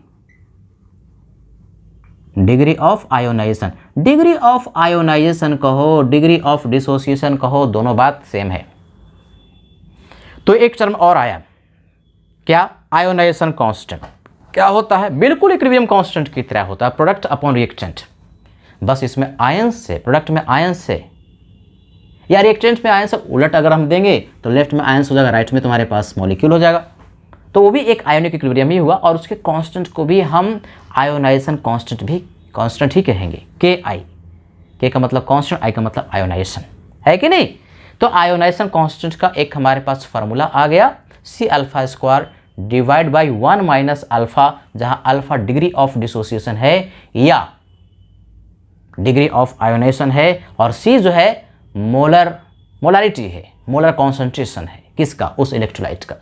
degree of ionization. Degree of ionization कहो, डिग्री ऑफ डिसोसिएशन कहो, दोनों बात सेम है। तो एक टर्म और आया, क्या, आयोनाइजेशन कांस्टेंट। क्या होता है, बिल्कुल इक्विलिब्रियम कांस्टेंट की तरह होता है, प्रोडक्ट अपॉन रिएक्टेंट। बस इसमें आयन से, प्रोडक्ट में आयन से या रिएक्टेंट में आयन से उलट अगर हम देंगे तो लेफ्ट में आयन हो जाएगा, राइट में तुम्हारे पास मॉलिक्यूल हो जाएगा। तो वो भी एक आयोनिक इक्विलिब्रियम ही हुआ, और उसके कांस्टेंट को भी हम आयोनाइजेशन कांस्टेंट ही कहेंगे। के आई, के का मतलब कांस्टेंट, आई का मतलब आयोनाइजेशन, है कि नहीं। तो आयोनाइजेशन कांस्टेंट का एक हमारे पास फार्मूला आ गया, C alpha square divide by 1 minus alpha, जहां अल्फा डिग्री ऑफ डिसोसिएशन है या डिग्री ऑफ आयोनाइजेशन है, और सी जो है मोलारिटी है, मोलर कॉन्सेंट्रेशन है, किसका, उस इलेक्ट्रोलाइट का।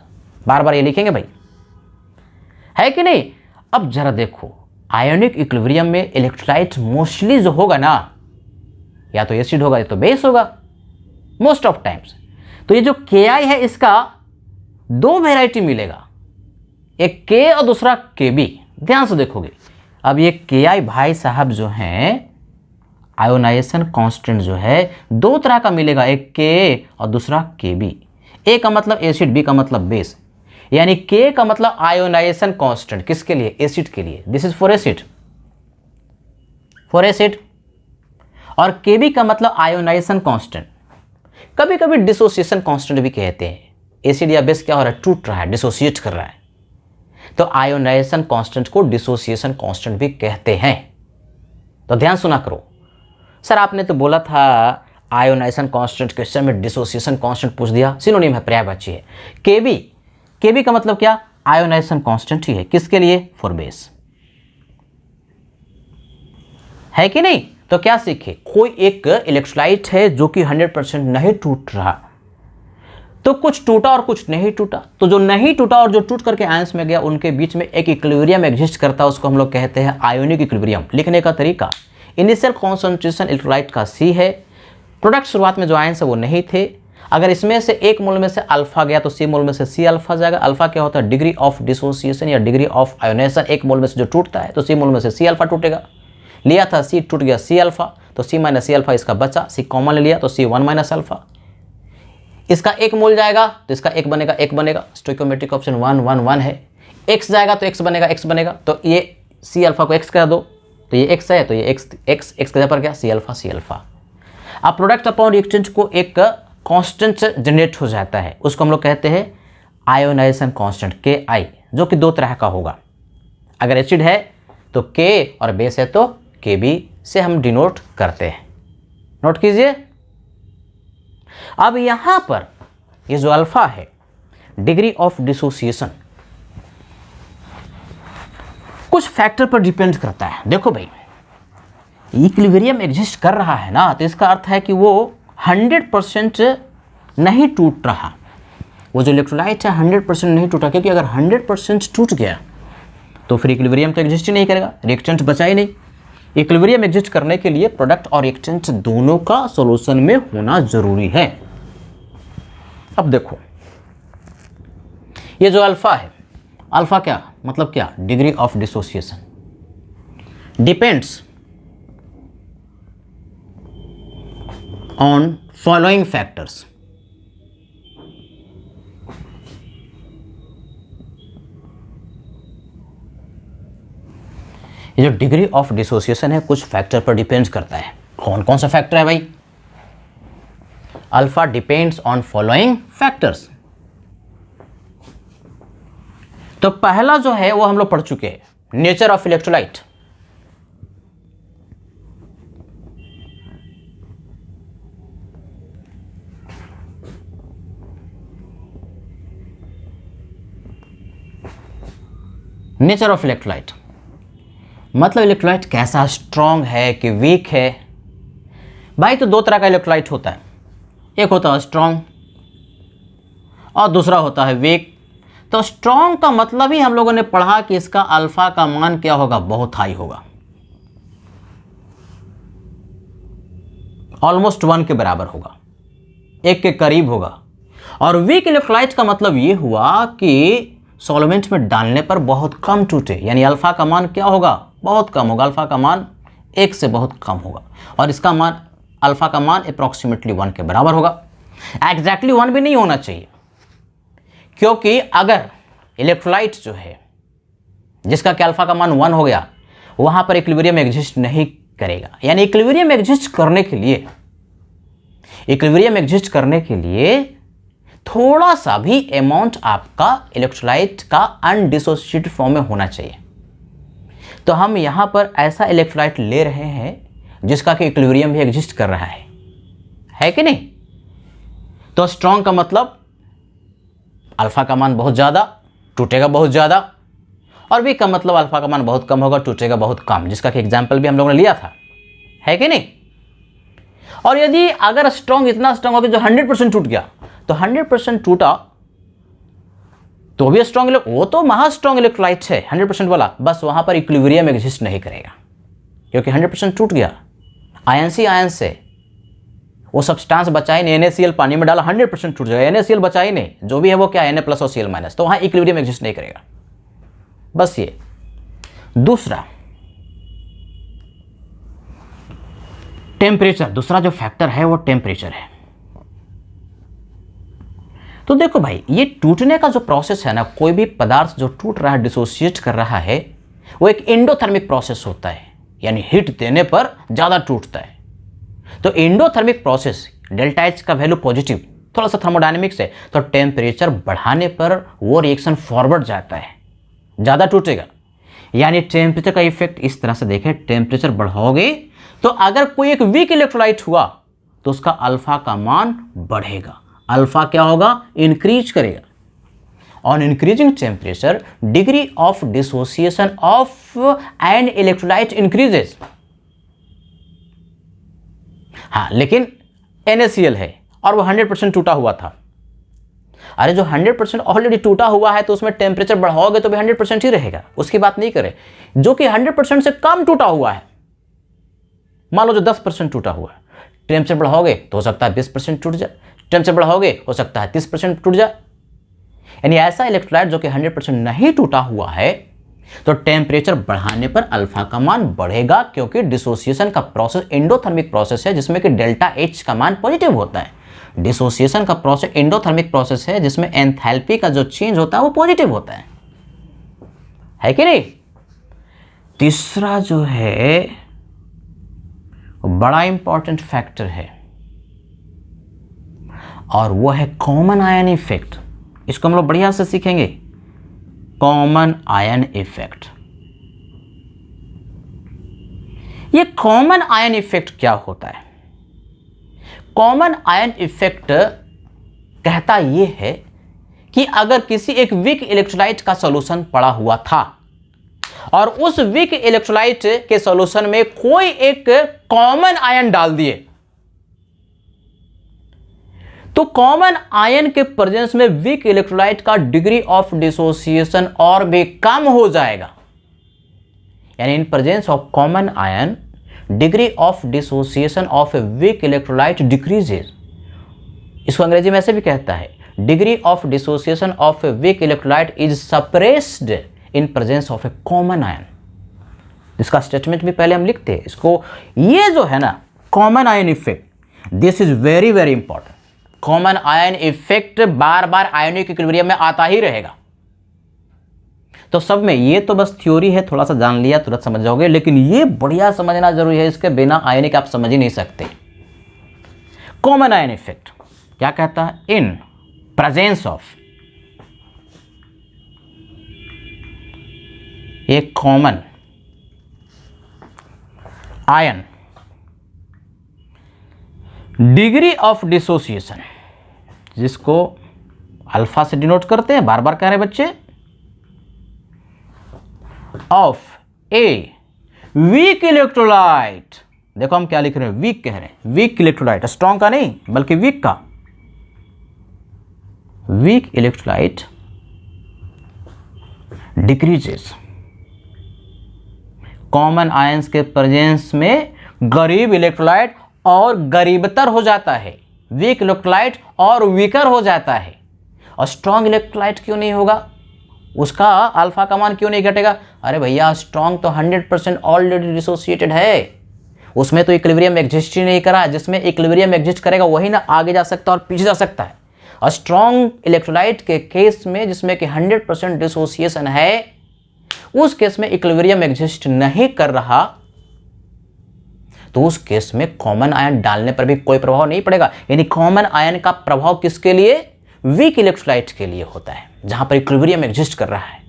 बार बार ये लिखेंगे भाई, है कि नहीं। अब जरा देखो, आयोनिक इक्विलिब्रियम में इलेक्ट्रोलाइट मोस्टली जो होगा ना, या तो एसिड होगा या तो बेस होगा, मोस्ट ऑफ टाइम्स। तो ये जो के आई है, इसका दो वेराइटी मिलेगा, एक के और दूसरा के बी। ध्यान से देखोगे, अब ये के आई भाई साहब जो हैं, आयोनाइजेशन कांस्टेंट जो है दो तरह का मिलेगा, एक के और दूसरा के बी। ए का मतलब एसिड, बी का मतलब बेस। यानी के का मतलब आयोनाइजेशन कांस्टेंट, किसके लिए, एसिड के लिए, this is for acid, for acid. और के बी का मतलब आयोनाइजेशन कांस्टेंट, कभी कभी डिसोसिएशन कांस्टेंट भी कहते हैं। एसिड या बेस क्या हो रहा है, टूट रहा है, डिसोसिएट कर रहा है, तो आयोनाइजेशन कांस्टेंट को डिसोसिएशन कांस्टेंट भी कहते हैं। तो ध्यान सुना करो, सर आपने तो बोला था आयोनाइजेशन कांस्टेंट, क्वेश्चन में डिसोसिएशन कांस्टेंट पूछ दिया, सिनोनिम है, पर्यायवाची है। केबी, केबी का मतलब क्या? आयोनाइजेशन कांस्टेंट ही है। किसके लिए? फॉर बेस, है कि नहीं? तो क्या सीखे? कोई एक इलेक्ट्रोलाइट है जो कि 100% नहीं टूट रहा, तो कुछ टूटा और कुछ नहीं टूटा, तो जो नहीं टूटा और जो टूट करके आयंस में गया उनके बीच में एक इक्विलिब्रियम एग्जिस्ट करता है, उसको हम लोग कहते हैं आयोनिक इक्विलिब्रियम। लिखने का तरीका, इनिशियल कॉन्सेंट्रेशन इलेक्ट्रोलाइट का C है, प्रोडक्ट शुरुआत में जो आयंस है वो नहीं थे, अगर इसमें से एक मोल में से अल्फा गया तो C मोल में से C अल्फा जाएगा। अल्फा क्या होता है? डिग्री ऑफ डिसोसिएशन या डिग्री ऑफ आयोनाइजेशन। एक मोल में से जो टूटता है तो C मोल में से C अल्फा टूटेगा। लिया था C, टूट गया C अल्फा, तो C माइनस C अल्फा इसका बचा, C कॉमन ले लिया तो C 1 माइनस अल्फा। इसका एक मोल जाएगा तो इसका एक बनेगा, एक बनेगा, स्टोइकोमेट्रिक ऑप्शन 1 1 1 है। x जाएगा तो x बनेगा, x बनेगा, तो ये C अल्फा को x कह दो, तो ये x है, तो ये x के जगह पर क्या? C alpha, C alpha. अब प्रोडक्ट अपॉन रिएक्टेंट को एक कांस्टेंट जनरेट हो जाता है, उसको हम लोग कहते हैं आयोनाइजेशन कांस्टेंट Ki, जो कि दो तरह का होगा। अगर एसिड है तो K और बेस है तो Kb से हम डिनोट करते हैं। नोट कीजिए। अब यहां पर ये जो अल्फा है, डिग्री ऑफ डिसोसिएशन कुछ फैक्टर पर डिपेंड करता है। देखो भाई, इक्विलिब्रियम एग्जिस्ट कर रहा है ना, तो इसका अर्थ है कि वो 100% नहीं टूट रहा। वो जो इलेक्ट्रोलाइट है 100% नहीं टूटा, क्योंकि अगर 100% टूट गया तो फिर इक्विलिब्रियम तो एग्जिस्ट ही नहीं करेगा, रिएक्टेंट बचा ही नहीं। इक्विलिब्रियम एग्जिस्ट करने के लिए प्रोडक्ट और रिएक्टेंट दोनों का सॉल्यूशन में होना जरूरी है। अब देखो, ये जो अल्फा है, अल्फा क्या मतलब? क्या? Degree of dissociation depends on following factors. ये जो डिग्री ऑफ डिसोसिएशन है कुछ फैक्टर पर डिपेंड करता है। कौन कौन सा फैक्टर है भाई? Alpha depends on following factors. तो पहला जो है वो हम लोग पढ़ चुके हैं, nature of electrolyte. Nature of electrolyte मतलब इलेक्ट्रोलाइट कैसा, स्ट्रॉन्ग है कि वीक है। भाई तो दो तरह का इलेक्ट्रोलाइट होता है, एक होता है स्ट्रॉन्ग और दूसरा होता है वीक। तो स्ट्रॉन्ग का मतलब ही हम लोगों ने पढ़ा कि इसका अल्फा का मान क्या होगा? बहुत हाई होगा, ऑलमोस्ट 1 के बराबर होगा, 1 के करीब होगा। और वीक इलेक्ट्रोलाइट का मतलब ये हुआ कि सॉल्वेंट में डालने पर बहुत कम टूटे, यानी अल्फा का मान क्या होगा? बहुत कम होगा। अल्फा का मान 1 से बहुत कम होगा, और इसका मान अल्फा का मान अप्रॉक्सीमेटली 1 के बराबर होगा। एग्जैक्टली 1 भी नहीं होना चाहिए, क्योंकि अगर इलेक्ट्रोलाइट जो है जिसका कि अल्फा का मान 1 हो गया, वहां पर इक्विलिब्रियम एग्जिस्ट नहीं करेगा। यानी इक्विलिब्रियम एग्जिस्ट करने के लिए थोड़ा सा भी अमाउंट आपका इलेक्ट्रोलाइट का अनडिसोसिएटेड फॉर्म में होना चाहिए। तो हम यहां पर ऐसा इलेक्ट्रोलाइट ले रहे हैं जिसका कि इक्विलिब्रियम भी एग्जिस्ट कर रहा है कि नहीं? तो स्ट्रॉन्ग का मतलब अल्फा का मान बहुत ज़्यादा, टूटेगा बहुत ज़्यादा, और वीक का मतलब अल्फा का मान बहुत कम होगा, टूटेगा बहुत कम, जिसका कि एग्जाम्पल भी हम लोगों ने लिया था, है कि नहीं? और यदि अगर स्ट्रॉन्ग इतना स्ट्रॉन्ग हो कि जो 100% टूट गया, तो 100% टूटा तो भी स्ट्रॉन्ग, वो तो महा स्ट्रॉन्ग इलेक्ट्रोलाइट है 100% वाला, बस वहां पर इक्विलिब्रियम एग्जिस्ट नहीं करेगा, क्योंकि 100% टूट गया। आयन से वो सब्सटेंस बचा ही नहीं, NaCl पानी में डाला 100% टूट जाएगा, NaCl बचा ही नहीं, जो भी है वो क्या है, Na प्लस और Cl माइनस, तो वहां इक्विलिब्रियम एग्जिस्ट नहीं करेगा। बस ये। दूसरा टेम्परेचर, दूसरा जो फैक्टर है वो टेम्परेचर है। तो देखो भाई, ये टूटने का जो प्रोसेस है ना, कोई भी पदार्थ जो टूट रहा है, डिसोसिएट कर रहा है, वो एक एंडोथर्मिक प्रोसेस होता है, यानी हीट देने पर ज़्यादा टूटता है। तो एंडोथर्मिक प्रोसेस, डेल्टा एच का वैल्यू पॉजिटिव, थोड़ा सा थर्मोडायनेमिक्स है, तो टेम्परेचर बढ़ाने पर वो रिएक्शन फॉरवर्ड जाता है, ज़्यादा टूटेगा। यानी टेम्परेचर का इफेक्ट इस तरह से देखें, टेम्परेचर बढ़ाओगे तो अगर कोई एक वीक इलेक्ट्रोलाइट हुआ तो उसका अल्फा का मान बढ़ेगा। अल्फा क्या होगा? इंक्रीज करेगा। On increasing temperature degree of dissociation of an electrolyte increases. हाँ, लेकिन NaCl है और वो 100% टूटा हुआ था। अरे जो 100% ऑलरेडी टूटा हुआ है तो उसमें टेम्परेचर बढ़ाओगे तो भी 100% ही रहेगा, उसकी बात नहीं करें। जो कि 100% से कम टूटा हुआ है, मान लो जो 10% टूटा हुआ है, टेम्परेचर बढ़ाओगे तो हो सकता है 20% टूट जाए, टेम्परेचर बढ़ाओगे हो सकता है 30% टूट जाए। यानी ऐसा इलेक्ट्रोलाइट जो कि 100% नहीं टूटा हुआ है तो टेम्परेचर बढ़ाने पर अल्फा का मान बढ़ेगा, क्योंकि डिसोसिएशन का प्रोसेस एंडोथर्मिक प्रोसेस है जिसमें कि डेल्टा H का मान पॉजिटिव होता है। डिसोसिएशन का प्रोसेस एंडोथर्मिक प्रोसेस है जिसमें एंथैल्पी का जो चेंज होता है वो पॉजिटिव होता है कि नहीं? तीसरा जो है बड़ा इंपॉर्टेंट फैक्टर है और वो है कॉमन आयन इफेक्ट। इसको हम लोग बढ़िया से सीखेंगे, कॉमन आयन इफेक्ट। ये कॉमन आयन इफेक्ट क्या होता है? कॉमन आयन इफेक्ट कहता यह है कि अगर किसी एक वीक इलेक्ट्रोलाइट का सॉल्यूशन पड़ा हुआ था और उस वीक इलेक्ट्रोलाइट के सॉल्यूशन में कोई एक कॉमन आयन डाल दिए तो कॉमन आयन के प्रेजेंस में वीक इलेक्ट्रोलाइट का डिग्री ऑफ डिसोसिएशन और भी कम हो जाएगा। यानी in presence of common ion degree of dissociation of a weak electrolyte decreases. इसको अंग्रेजी में ऐसे भी कहता है, degree of dissociation of a weak electrolyte is suppressed in presence of A common ion. इसका स्टेटमेंट भी पहले हम लिखते हैं इसको। ये जो है ना common ion effect, this is very very important. Common ion effect bar bar ionic equilibrium में आता ही रहेगा। तो सब में ये तो बस थ्योरी है, थोड़ा सा जान लिया तुरंत समझ जाओगे, लेकिन ये बढ़िया समझना जरूरी है, इसके बिना आयोनिक आप समझ ही नहीं सकते। कॉमन आयन इफेक्ट क्या कहता है? In presence of A common ion degree of dissociation, जिसको अल्फा से डिनोट करते हैं, बार बार कह रहे बच्चे, ऑफ ए वीक इलेक्ट्रोलाइट। देखो हम क्या लिख रहे हैं, वीक कह रहे हैं, वीक इलेक्ट्रोलाइट, स्ट्रॉन्ग का नहीं बल्कि वीक का। Weak electrolyte decreases, common ions के प्रेजेंस में गरीब इलेक्ट्रोलाइट और गरीबतर हो जाता है, वीक इलेक्ट्रोलाइट और वीकर हो जाता है। और स्ट्रॉन्ग इलेक्ट्रोलाइट क्यों नहीं होगा? उसका अल्फा का मान क्यों नहीं घटेगा? अरे भैया स्ट्रॉन्ग तो 100% ऑलरेडी डिसोसिएटेड है, उसमें तो इक्विलिब्रियम एग्जिस्ट ही नहीं करा। जिसमें इक्विलिब्रियम एग्जिस्ट करेगा वही ना आगे जा सकता है और पीछे जा सकता है। और स्ट्रॉन्ग इलेक्ट्रोलाइट के केस में जिसमें कि 100% डिसोसिएशन है, उस केस में इक्विलिब्रियम एग्जिस्ट नहीं कर रहा, तो उस केस में कॉमन आयन डालने पर भी कोई प्रभाव नहीं पड़ेगा। यानी कॉमन आयन का प्रभाव किसके लिए? वीक इलेक्ट्रोलाइट के लिए होता है, जहां पर इक्विलिब्रियम एग्जिस्ट कर रहा है।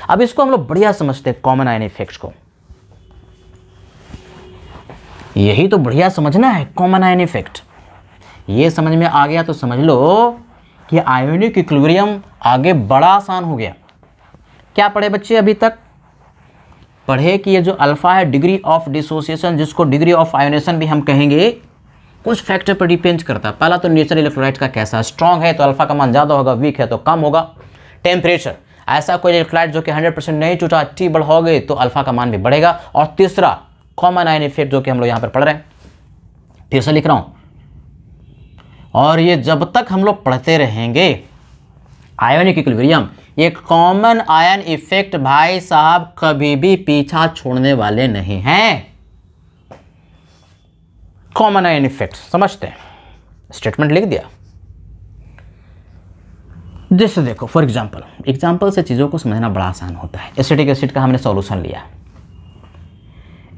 अब इसको हम लोग बढ़िया समझते हैं, कॉमन आयन इफेक्ट्स को। यही तो बढ़िया समझना है, कॉमन आयन इफेक्ट। ये समझ में आ गया तो समझ लो कि आयोनिक इक्विलिब्रियम आगे बड़ा आसान हो गया। क्या पढ़े बच्चे अभी तक? पढ़े कि ये जो अल्फा है डिग्री ऑफ डिसोसिएशन, जिसको डिग्री ऑफ आयोनेशन भी हम कहेंगे, कुछ फैक्टर पर डिपेंड करता है। पहला तो नेचर इलेक्ट्रोलाइट का कैसा, स्ट्रॉन्ग है तो अल्फा का मान ज़्यादा होगा, वीक है तो कम होगा। टेम्परेचर, ऐसा कोई इलेक्ट्रोलाइट जो कि 100% नहीं टूटा, T बढ़ाओगे तो अल्फा का मान भी बढ़ेगा। और तीसरा कॉमन आयन इफेक्ट, जो कि हम लोग यहाँ पर पढ़ रहे हैं, फिर से लिख रहा हूँ, और ये जब तक हम लोग पढ़ते रहेंगे आयोनिक इक्विलिब्रियम, ये कॉमन आयन इफेक्ट भाई साहब कभी भी पीछा छोड़ने वाले नहीं हैं। कॉमन आयन इफेक्ट समझते हैं, स्टेटमेंट लिख दिया। जैसे देखो फॉर एग्जांपल से चीज़ों को समझना बड़ा आसान होता है। एसिटिक एसिड का हमने सॉल्यूशन लिया,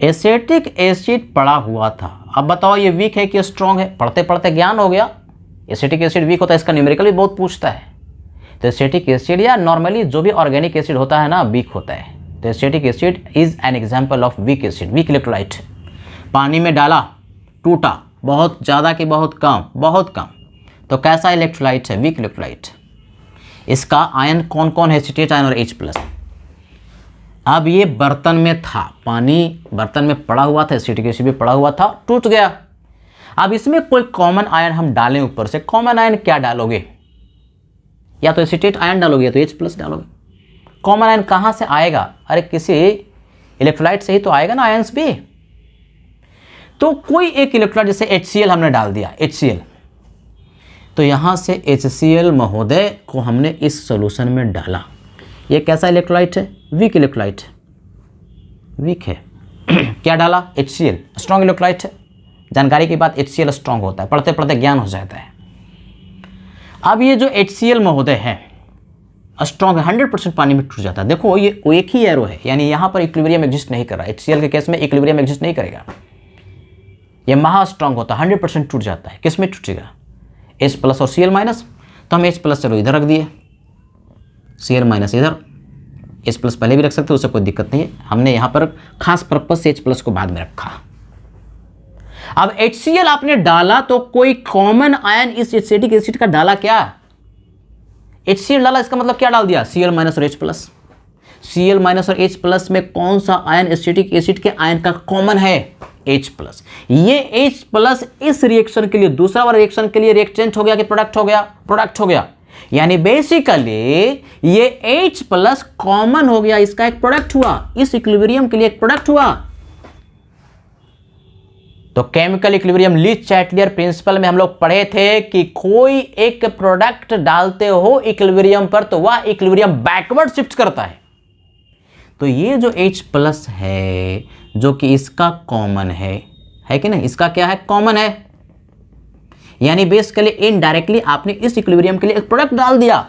एसिटिक एसिड पड़ा हुआ था। अब बताओ ये वीक है कि स्ट्रॉन्ग है? पढ़ते पढ़ते ज्ञान हो गया। एसिटिक एसिड वीक होता है, इसका न्यूमेरिकल भी बहुत पूछता है। तो एसिटिक एसिड या नॉर्मली जो भी ऑर्गेनिक एसिड होता है ना, वीक होता है। तो acetic acid is an example of weak acid, weak electrolyte. पानी में डाला, टूटा, बहुत ज़्यादा कि बहुत कम, बहुत कम, तो कैसा इलेक्ट्रोलाइट है? Weak electrolyte. इसका आयन कौन कौन है? एसीटेट आयन और H+। अब ये बर्तन में था, पानी बर्तन में पड़ा हुआ था, एसिटिक एसिड भी पड़ा हुआ था, टूट गया। अब इसमें कोई कॉमन आयन हम डालें ऊपर से, कॉमन आयन क्या डालोगे? या तो एसीटेट आयन डालोगे या तो H+ डालोगे। कॉमन आयन कहाँ से आएगा? अरे किसी इलेक्ट्रोलाइट से ही तो आएगा ना आयंस भी। तो कोई एक इलेक्ट्रोलाइट, जैसे HCl हमने डाल दिया, HCl, तो यहाँ से HCl महोदय को हमने इस सॉल्यूशन में डाला। ये कैसा इलेक्ट्रोलाइट है? वीक इलेक्ट्रोलाइट, वीक है। क्या डाला? HCl, स्ट्रॉन्ग इलेक्ट्रोलाइट है। जानकारी की बात, HCl स्ट्रॉन्ग होता है, पढ़ते पढ़ते ज्ञान हो जाता है। अब ये जो HCl महोदय है स्ट्रॉन्ग है, 100% पानी में टूट जाता है। देखो ये एक ही एरो है, यानी यहाँ पर इक्विलिब्रियम एग्जिस्ट नहीं कर रहा। HCl के केस में इक्विलिब्रियम एग्जिस्ट नहीं करेगा, ये महा स्ट्रॉन्ग होता है, 100% टूट जाता है। किस में टूटेगा? H+ और Cl-। तो हम H+ चलो इधर रख दिए, Cl- इधर, H+ पहले भी रख सकते हो, उससे कोई दिक्कत नहीं है। हमने यहाँ पर खास पर्पज से H+ को बाद में रखा। अब HCl आपने डाला तो कोई कॉमन आयन इस एसिटिक एसिड का डाला क्या? HCl डाला, इसका मतलब क्या डाल दिया? Cl- और H+। Cl- और H+ में कौन सा आयन एसिटिक एसिड के आयन का कॉमन है? H+। ये H+ इस रिएक्शन के लिए, दूसरा वाला रिएक्शन के लिए रिएक्टेंट हो गया कि प्रोडक्ट हो गया? प्रोडक्ट हो गया। यानी बेसिकली ये H+ कॉमन हो गया, इसका एक प्रोडक्ट हुआ, इस इक्विलिब्रियम के लिए एक प्रोडक्ट हुआ। तो केमिकल इक्विलिब्रियम ली चैटलियर प्रिंसिपल में हम लोग पढ़े थे कि कोई एक प्रोडक्ट डालते हो इक्विलिब्रियम पर तो वह इक्विलिब्रियम बैकवर्ड शिफ्ट करता है। तो ये जो H+ है जो कि इसका कॉमन है कि नहीं? इसका क्या है? कॉमन है। यानी बेसिकली इनडायरेक्टली आपने इस इक्विलिब्रियम के लिए एक प्रोडक्ट डाल दिया।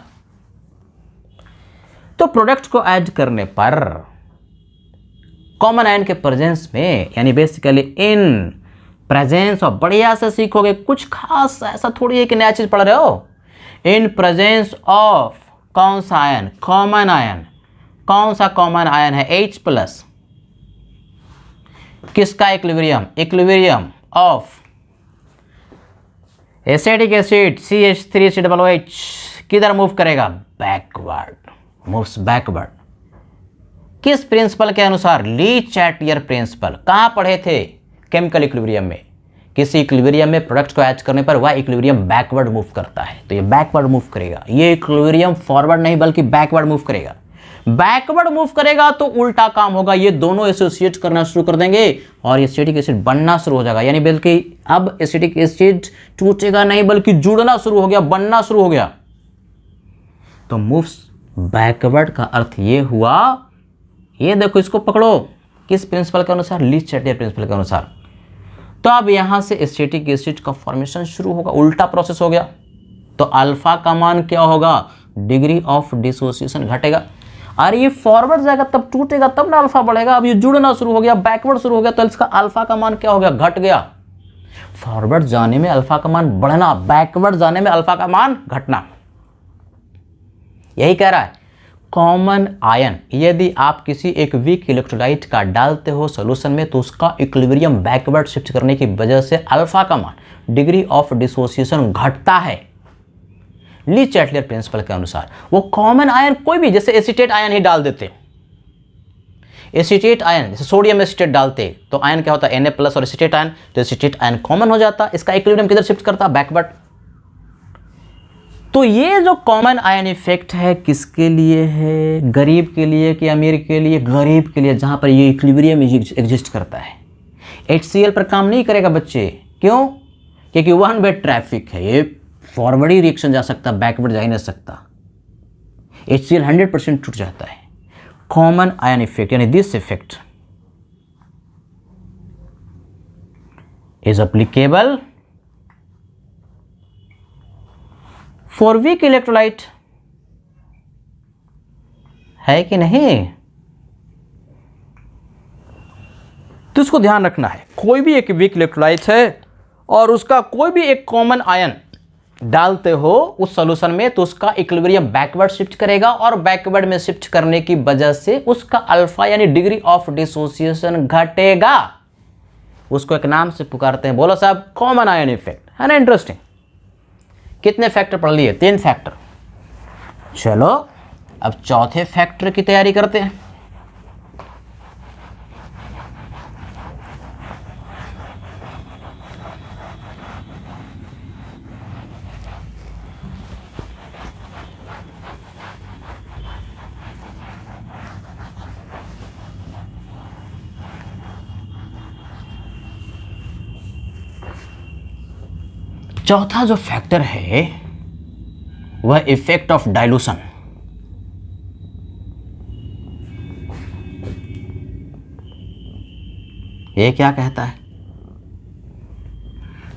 तो प्रोडक्ट को ऐड करने पर कॉमन आयन के प्रेजेंस में, यानी बेसिकली इन प्रेजेंस ऑफ, बढ़िया से सीखोगे, कुछ खास ऐसा थोड़ी है कि नया चीज पढ़ रहे हो। इन प्रेजेंस ऑफ कौन सा आयन? Common ion. कौन सा कॉमन आयन है? H+। किसका equilibrium? Equilibrium of acetic acid CH3COOH किधर मूव करेगा? Backward, moves backward. किस प्रिंसिपल के अनुसार? ली चैटलियर प्रिंसिपल। कहां पढ़े थे? केमिकल इक्विलिब्रियम में। किसी इक्विलिब्रियम में प्रोडक्ट को ऐड करने पर वह इक्विलिब्रियम बैकवर्ड मूव करता है, तो ये बैकवर्ड मूव करेगा। ये इक्विलिब्रियम फॉरवर्ड नहीं बल्कि बैकवर्ड मूव करेगा। बैकवर्ड मूव करेगा तो उल्टा काम होगा, ये दोनों एसोसिएट करना शुरू कर देंगे और एसिटिक एसिड बनना शुरू हो जाएगा। यानी बल्कि अब एसिटिक एसिड टूटेगा नहीं बल्कि जुड़ना शुरू हो गया, बनना शुरू हो गया। तो मूव्स बैकवर्ड का अर्थ ये हुआ, ये देखो इसको पकड़ो, किस प्रिंसिपल के अनुसार? ली चैटलियर प्रिंसिपल के अनुसार। तो अब यहां से एसिटिक एसिड का फॉर्मेशन शुरू होगा, उल्टा प्रोसेस हो गया। तो अल्फा का मान क्या होगा? डिग्री ऑफ डिसोसिएशन घटेगा। अरे ये फॉरवर्ड जाएगा तब टूटेगा, तब ना अल्फा बढ़ेगा। अब ये जुड़ना शुरू हो गया, बैकवर्ड शुरू हो गया, तो इसका अल्फा का मान क्या हो गया? घट गया। फॉरवर्ड जाने में अल्फा का मान बढ़ना, बैकवर्ड जाने में अल्फा का मान घटना, यही कह रहा है। कॉमन आयन यदि आप किसी एक वीक इलेक्ट्रोलाइट का डालते हो सॉल्यूशन में तो उसका इक्विलिब्रियम बैकवर्ड शिफ्ट करने की वजह से अल्फा का मान, डिग्री ऑफ डिसोसिएशन घटता है। ली चैटलियर प्रिंसिपल के अनुसार वो कॉमन आयन कोई भी, जैसे एसीटेट आयन ही डाल देते, एसीटेट आयन जैसे सोडियम एसीटेट डालते तो आयन क्या होता है? Na+ और एसीटेट आयन, तो एसीटेट आयन कॉमन हो जाता, इसका इक्विलिब्रियम किधर शिफ्ट करता? बैकवर्ड। तो ये जो कॉमन आयन इफेक्ट है किसके लिए है? गरीब के लिए कि अमीर के लिए? गरीब के लिए, जहां पर ये इक्विलिब्रियम एग्जिस्ट करता है। HCl पर काम नहीं करेगा बच्चे, क्यों? क्योंकि वन वे ट्रैफिक है, ये फॉरवर्ड ही रिएक्शन जा सकता, बैकवर्ड जा ही नहीं सकता। HCl 100% टूट जाता है। कॉमन आयन इफेक्ट यानी this effect is applicable for weak electrolyte, है कि नहीं? तो इसको ध्यान रखना है। कोई भी एक वीक इलेक्ट्रोलाइट है और उसका कोई भी एक कॉमन आयन डालते हो उस सॉल्यूशन में तो उसका इक्विलिब्रियम बैकवर्ड शिफ्ट करेगा और बैकवर्ड में शिफ्ट करने की वजह से उसका अल्फा यानी डिग्री ऑफ डिसोसिएशन घटेगा। उसको एक नाम से पुकारते हैं, बोलो साहब, कॉमन आयन इफेक्ट, है ना। इंटरेस्टिंग। कितने फैक्टर पढ़ लिए? 3 फैक्टर। चलो अब चौथे फैक्टर की तैयारी करते हैं। चौथा जो फैक्टर है वह इफेक्ट ऑफ डाइल्यूशन। ये क्या कहता है?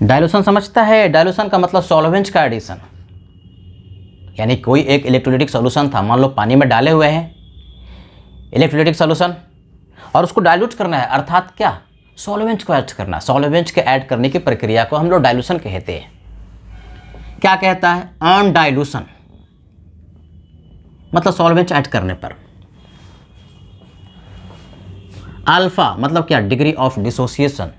डाइल्यूशन समझता है? डाइल्यूशन का मतलब सॉल्वेंट का एडिशन, यानी कोई एक इलेक्ट्रोलाइटिक सॉल्यूशन था, मान लो पानी में डाले हुए हैं इलेक्ट्रोलाइटिक सॉल्यूशन, और उसको डाइल्यूट करना है, अर्थात क्या, सॉल्वेंट को ऐड करना। सॉल्वेंट के ऐड करने की प्रक्रिया को हम लोग डाइल्यूशन कहते हैं। क्या कहता है? ऑन डाइल्यूशन, मतलब सॉल्वेंट ऐड करने पर। अल्फा मतलब क्या? Degree of dissociation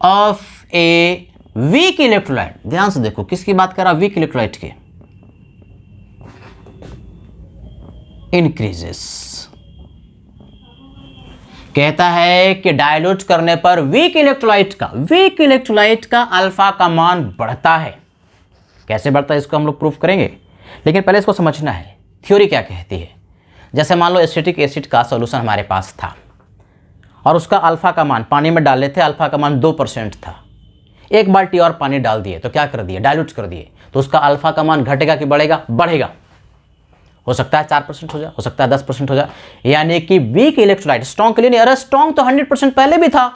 of a weak electrolyte. ध्यान से देखो, किसकी बात कर रहा? वीक इलेक्ट्रोलाइट की। इंक्रीजेस, कहता है कि डाइल्यूट करने पर वीक इलेक्ट्रोलाइट का अल्फा का मान बढ़ता है। कैसे बढ़ता है इसको हम लोग प्रूफ करेंगे, लेकिन पहले इसको समझना है थ्योरी क्या कहती है। जैसे मान लो एसिटिक एसिड का सॉल्यूशन हमारे पास था और उसका अल्फा का मान, पानी में डाले थे, अल्फा का मान 2% था। एक बाल्टी और पानी डाल दिए तो क्या कर दिए? डाइल्यूट कर दिए। तो उसका अल्फा का मान घटेगा कि बढ़ेगा? बढ़ेगा। हो सकता है 4% हो जाए, हो सकता है 10% हो जाए। यानी कि वीक इलेक्ट्रोलाइट, स्ट्रॉन्ग के लिए नहीं, अरे स्ट्रॉन्ग तो 100% पहले भी था,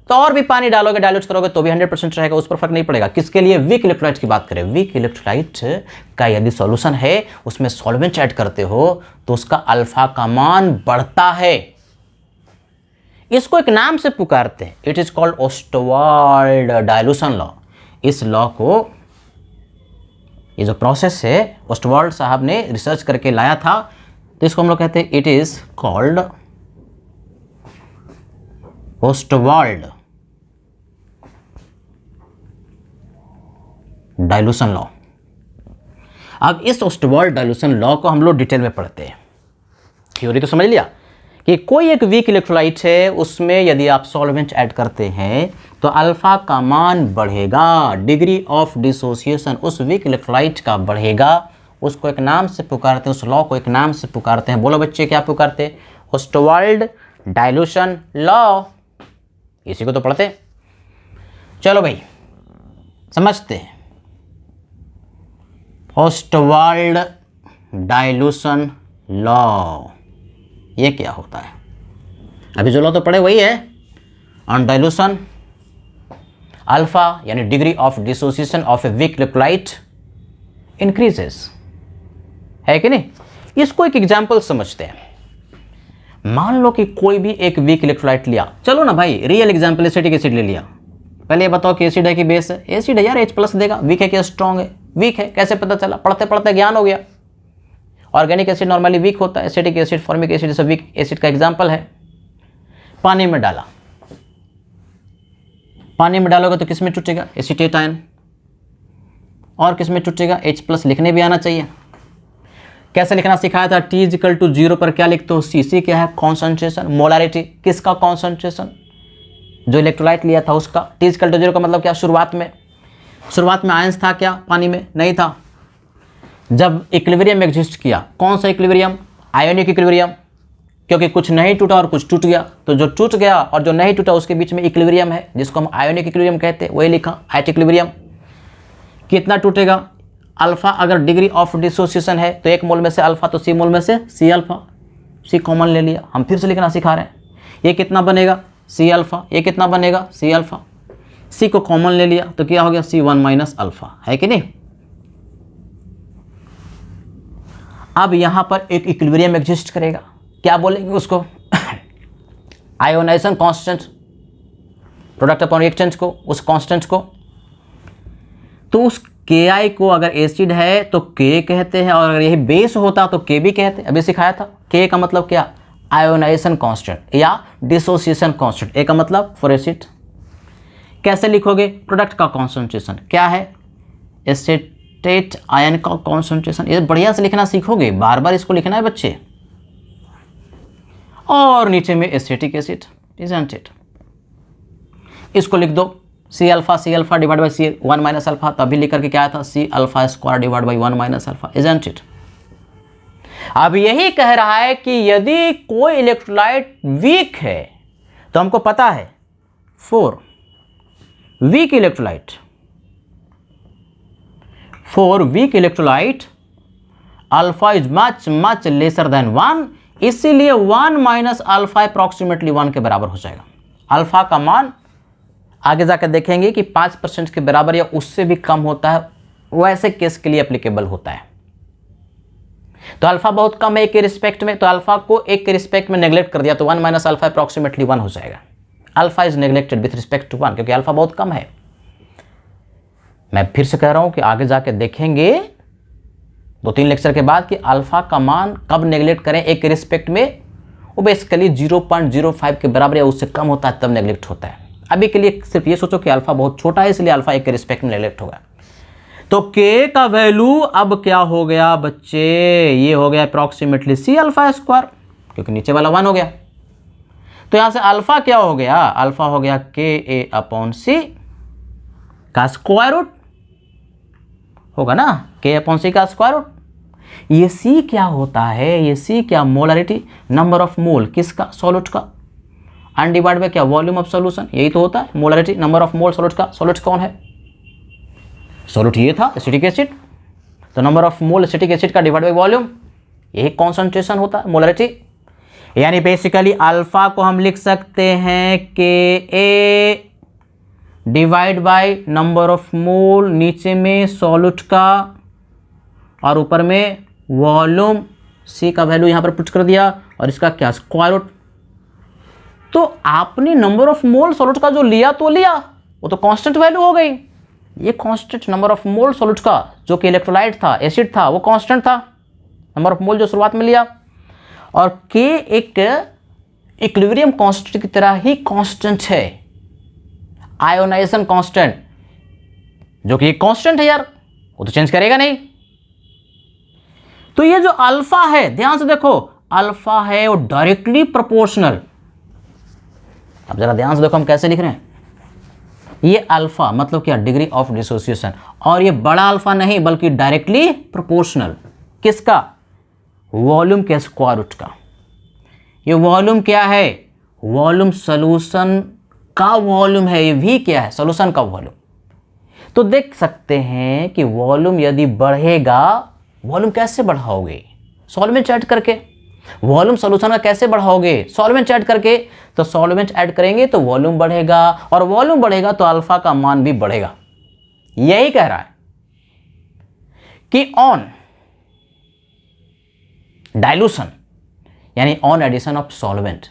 तो और भी पानी डालोगे, डाइल्यूट करोगे तो भी 100% रहेगा, उस पर फर्क नहीं पड़ेगा। किसके लिए? वीक इलेक्ट्रोलाइट की बात करें। वीक इलेक्ट्रोलाइट का यदि सॉल्यूशन है, उसमें सॉल्वेंट ऐड करते हो तो उसका अल्फा का मान बढ़ता है। इसको एक नाम से पुकारते हैं, it is called Ostwald dilution law. इस लॉ को, ये जो प्रोसेस है, ओस्टवाल्ड साहब ने रिसर्च करके लाया था, तो इसको हम लोग कहते हैं it is called Ostwald dilution law. अब इस ओस्टवाल्ड डाइल्यूशन लॉ को हम लोग डिटेल में पढ़ते हैं। थ्योरी तो समझ लिया कि कोई एक वीक इलेक्ट्रोलाइट है, उसमें यदि आप सॉल्वेंट ऐड करते हैं तो अल्फा का मान बढ़ेगा, डिग्री ऑफ डिसोसिएशन उस वीक इलेक्ट्रोलाइट का बढ़ेगा। उसको एक नाम से पुकारते हैं, उस लॉ को एक नाम से पुकारते हैं। बोलो बच्चे, क्या पुकारते हैं? Ostwald dilution law. इसी को तो पढ़ते हैं। चलो भाई समझते हैं। ओस्टवाल्ड डाइल्यूशन लॉ ये क्या होता है? अभी जो लॉ तो पढ़े वही है। ऑन डाइल्यूशन अल्फा यानी degree of dissociation of a weak electrolyte increases, है कि नहीं? इसको एक एग्जांपल समझते हैं। मान लो कि कोई भी एक वीक इलेक्ट्रोलाइट लिया, चलो ना भाई रियल एग्जांपल, एसिटिक एसिड ले लिया। पहले ये बताओ कि एसिड है कि बेस है? एसिड है यार, H+ देगा। वीक है कि स्ट्रॉन्ग है? वीक है। कैसे पता चला? पढ़ते पढ़ते ज्ञान हो गया। ऑर्गेनिक एसिड नॉर्मली वीक होता है, एसिटिक एसिड, फॉर्मिक एसिड सब वीक एसिड का एग्जांपल है। पानी में डाला, पानी में डालोगे तो किस में टूटेगा? Acetate ion. और किस में टूटेगा? H+ लिखने भी आना चाहिए। कैसे लिखना सिखाया था? T = 0 पर क्या लिखते हो? CC क्या है? Concentration, molarity. किसका कॉन्सेंट्रेशन? जो इलेक्ट्रोलाइट लिया था उसका। T = 0 का मतलब क्या? शुरुआत में आयंस था क्या? पानी में नहीं था। जब इक्विलिब्रियम एग्जिस्ट किया, कौन सा इक्विलिब्रियम? आयोनिक इक्विलिब्रियम, क्योंकि कुछ नहीं टूटा और कुछ टूट गया, तो जो टूट गया और जो नहीं टूटा उसके बीच में इक्विलिब्रियम है, जिसको हम आयोनिक इक्विलिब्रियम कहते हैं, वही लिखा एट इक्विलिब्रियम। कितना टूटेगा? अल्फा अगर डिग्री ऑफ डिसोसिएशन है तो 1 मोल में से अल्फा, तो C मोल में से C अल्फा। C कॉमन ले लिया, हम फिर से लिखना सिखा रहे हैं। ये कितना बनेगा? C alpha. ये कितना बनेगा? C alpha. C को कॉमन ले लिया तो क्या हो गया? C1 - अल्फा, है कि नहीं? अब यहां पर एक इक्विलिब्रियम एग्जिस्ट करेगा, क्या बोलेंगे उसको? Ionization constant, product upon reactant को, उस कांस्टेंट को। तो उस Ki को अगर एसिड है तो K कहते हैं, और अगर यही बेस होता तो K भी कहते हैं। अभी सिखाया था। K का मतलब क्या? आयोनाइजेशन कांस्टेंट या डिसोसिएशन कांस्टेंट। ए का मतलब फॉर एसिड। कैसे लिखोगे? प्रोडक्ट का कॉन्सेंट्रेशन क्या है? एसेटेट आयन का कॉन्सेंट्रेशन। ये बढ़िया से लिखना सीखोगे, बार बार इसको लिखना है बच्चे। और नीचे में एसिटिक एसिड, इजंट इट? इसको लिख दो C alpha divide by C 1 minus alpha. तभी लिख करके क्या आया था? C alpha square divide by 1 minus alpha, isn't it? अब यही कह रहा है कि यदि कोई इलेक्ट्रोलाइट वीक है तो हमको पता है for weak electrolyte alpha is much lesser than 1, इसीलिए 1 माइनस अल्फा अप्रॉक्सीमेटली 1 के बराबर हो जाएगा। अल्फा का मान आगे जाकर देखेंगे कि 5% के बराबर या उससे भी कम होता है, वैसे केस के लिए एप्लीकेबल होता है। तो अल्फा बहुत कम है एक के रिस्पेक्ट में, तो अल्फा को एक के रिस्पेक्ट में नेग्लेक्ट कर दिया तो 1 माइनस अल्फा अप्रॉक्सीमेटली 1 हो जाएगा। Alpha is neglected with respect to 1 क्योंकि अल्फा बहुत कम है। मैं फिर से कह रहा हूं कि आगे जाके देखेंगे 2-3 लेक्चर के बाद कि अल्फा का मान कब नेग्लेक्ट करें एक के रिस्पेक्ट में। वो बेसिकली 0.05 के बराबर या उससे कम होता है तब नेग्लेक्ट होता है। अभी के लिए सिर्फ ये सोचो कि अल्फा बहुत छोटा है इसलिए अल्फा एक के रिस्पेक्ट में नेग्लेक्ट होगा। तो के का वैल्यू अब क्या हो गया बच्चे? ये हो गया अप्रॉक्सीमेटली सी अल्फा स्क्वायर क्योंकि नीचे वाला 1 हो गया। तो यहां से अल्फा क्या हो गया? अल्फा हो गया के ए अपॉन सी का स्क्वायर रूट होगा ना, के अपॉन सी का स्क्वायर रूट। ये सी क्या होता है? ये सी क्या? मोलरिटी, नंबर ऑफ मोल किसका? सॉल्यूट का, अनडिवाइड बाय क्या? Volume of solution. यही तो होता है molarity, number of mole solute का। सॉल्यूट कौन है? सॉल्यूट ये था एसिटिक एसिड, तो number of mole acetic acid का डिवाइड बाय वॉल्यूम, यही कॉन्सेंट्रेशन होता है मोलरिटी। यानी बेसिकली अल्फा को हम लिख सकते हैं के A divide by number of mole, नीचे में सॉल्यूट का और ऊपर में वॉल्यूम। सी का वैल्यू यहां पर पुट कर दिया और इसका क्या? Square root. तो आपने नंबर ऑफ मोल सॉल्यूट का जो लिया तो लिया, वो तो कांस्टेंट वैल्यू हो गई। ये constant number of mole solute का जो कि इलेक्ट्रोलाइट था, एसिड था, वो कांस्टेंट था नंबर ऑफ मोल जो शुरुआत में लिया। और के एक इक्विलिब्रियम कांस्टेंट की तरह ही कांस्टेंट है, आयोनाइजेशन कांस्टेंट, जो कि कांस्टेंट है यार, वो तो चेंज करेगा नहीं। तो ये जो अल्फा है, ध्यान से देखो, अल्फा है वो डायरेक्टली प्रोपोर्शनल। अब जरा ध्यान से देखो हम कैसे लिख रहे हैं। ये अल्फा मतलब क्या? Degree of dissociation. और ये बड़ा अल्फा नहीं बल्कि डायरेक्टली प्रोपोर्शनल किसका? वॉल्यूम के स्क्वायर रूट का। ये वॉल्यूम क्या है? वॉल्यूम सॉल्यूशन का वॉल्यूम है। ये भी क्या है? सॉल्यूशन का वॉल्यूम। तो देख सकते हैं कि वॉल्यूम यदि बढ़ेगा, वॉल्यूम कैसे बढ़ाओगे? सॉल्वेंट ऐड करके। वॉल्यूम सॉल्यूशन का कैसे बढ़ाओगे? सॉल्वेंट ऐड करके। तो सॉल्वेंट ऐड करेंगे तो वॉल्यूम बढ़ेगा, और वॉल्यूम बढ़ेगा तो अल्फा का मान भी बढ़ेगा। यही कह रहा है कि ऑन डाइल्यूशन यानी on addition of solvent,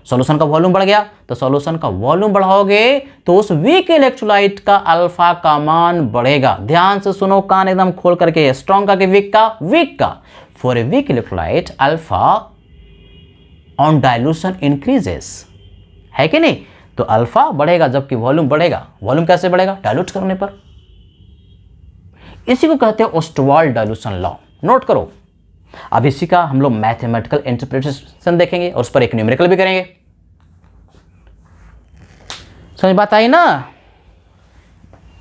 solution का वॉल्यूम बढ़ गया, तो सॉल्यूशन का वॉल्यूम बढ़ाओगे तो उस वीक इलेक्ट्रोलाइट का अल्फा का मान बढ़ेगा। ध्यान से सुनो, कान एकदम खोल करके। स्ट्रॉन्ग का कि वीक का। For a weak electrolyte alpha on dilution increases, है कि नहीं? तो अल्फा बढ़ेगा जबकि वॉल्यूम बढ़ेगा। वॉल्यूम कैसे बढ़ेगा? डाइल्यूट करने पर। इसी को कहते हैं ओस्टवाल्ड डाइल्यूशन लॉ। नोट करो। अब इसी का हम लोग मैथमेटिकल इंटरप्रिटेशन देखेंगे और उस पर एक न्यूमेरिकल भी करेंगे। समझ बात आई ना?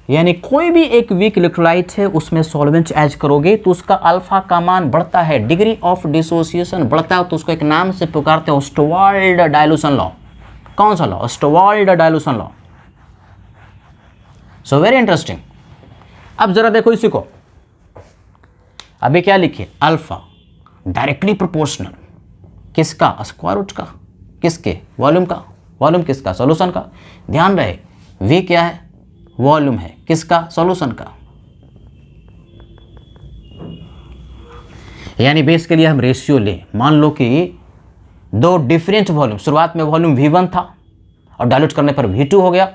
यानी कोई भी एक वीक इलेक्ट्रोलाइट है, उसमें सॉल्वेंट ऐड करोगे तो उसका अल्फा का मान बढ़ता है, डिग्री ऑफ डिसोसिएशन बढ़ता है, तो उसको एक नाम से पुकारते हैं ओस्टवाल्ड डाइल्यूशन लॉ। कौन सा law? Ostwald dilution law. So very interesting. अब जरा देखो इसी को। अभी क्या लिखिए? अल्फा डायरेक्टली प्रोपोर्शनल किसका? स्क्वायर रूट का। किसके? वॉल्यूम का। वॉल्यूम किसका? सॉल्यूशन का। ध्यान रहे, वी क्या है? वॉल्यूम है किसका? सॉल्यूशन का। यानी बेस के लिए हम रेशियो लें। मान लो कि दो डिफरेंट वॉल्यूम, शुरुआत में वॉल्यूम V1 था और डाइल्यूट करने पर V2 हो गया,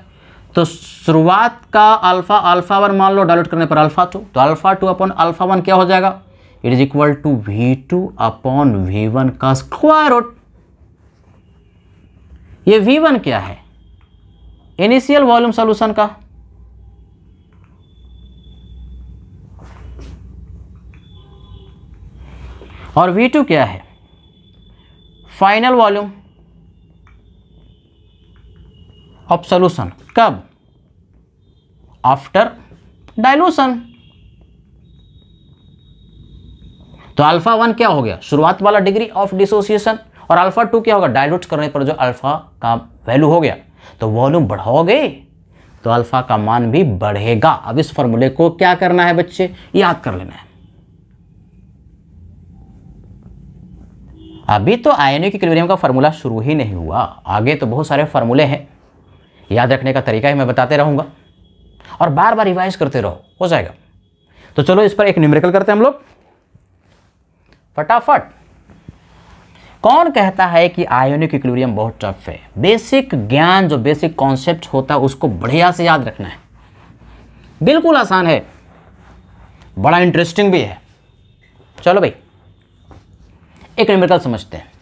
तो शुरुआत का अल्फा 1 मान लो, डाइल्यूट करने पर अल्फा 2, तो अल्फा 2 अपॉन अल्फा 1 क्या हो जाएगा? It is equal to V2 upon V1 का स्क्वायर रूट। ये V1 क्या है? इनिशियल वॉल्यूम सॉल्यूशन का, और V2 क्या है? Final volume of solution. कब? After dilution. तो अल्फा 1 क्या हो गया? शुरुआत वाला डिग्री ऑफ डिसोसिएशन, और अल्फा 2 क्या होगा? डाइल्यूट करने पर जो अल्फा का वैल्यू हो गया। तो वॉल्यूम बढ़ाओगे तो अल्फा का मान भी बढ़ेगा। अब इस फॉर्मूले को क्या करना है बच्चे? याद कर लेना है। अभी तो आयनिक इक्विलिब्रियम का फॉर्मूला शुरू ही नहीं हुआ, आगे तो बहुत सारे फॉर्मूले हैं। याद रखने का तरीका ही मैं बताते रहूंगा और बार बार रिवाइज करते रहो, हो जाएगा। तो चलो इस पर एक न्यूमेरिकल करते हैं हम लोग फटाफट। कौन कहता है कि आयोनिक इक्विलिब्रियम बहुत टफ है? बेसिक ज्ञान, जो बेसिक कॉन्सेप्ट होता है उसको बढ़िया से याद रखना है। बिल्कुल आसान है, बड़ा इंटरेस्टिंग भी है। चलो भाई एक न्यूमेरिकल समझते हैं।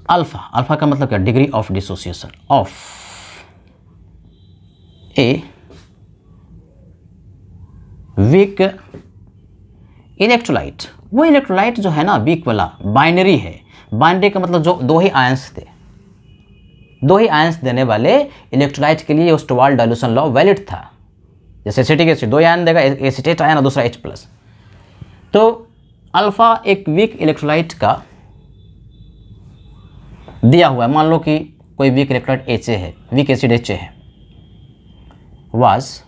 अल्फा, अल्फा का मतलब क्या? Degree of dissociation of a weak electrolyte. वो इलेक्ट्रोलाइट जो है ना वीक वाला, बाइनरी है। बाइनरी का मतलब जो दो ही आयंस थे, दो ही आयंस देने वाले इलेक्ट्रोलाइट के लिए स्टोवाल डाइल्यूशन लॉ वैलिड था। जैसे एसिटिक एसिड दो आयन देगा, एसिटेट आयन और दूसरा H+। तो अल्फा एक वीक इलेक्ट्रोलाइट का दिया हुआ है। मान लो कि कोई वीक इलेक्ट्रोलाइट HA है, वीक एसिड HA है, was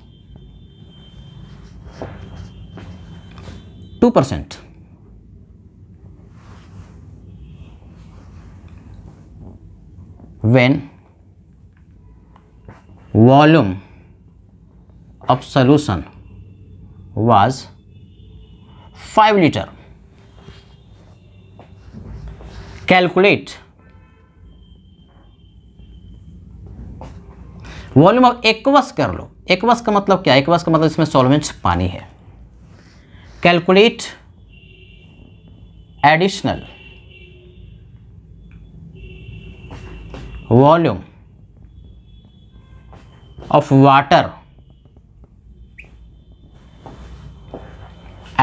2%, when volume of solution was 5 liter. Calculate volume of aqueous कर लो। एक्वस का मतलब क्या? एक्वस का मतलब इसमें सॉल्वेंट पानी है। Calculate additional volume of water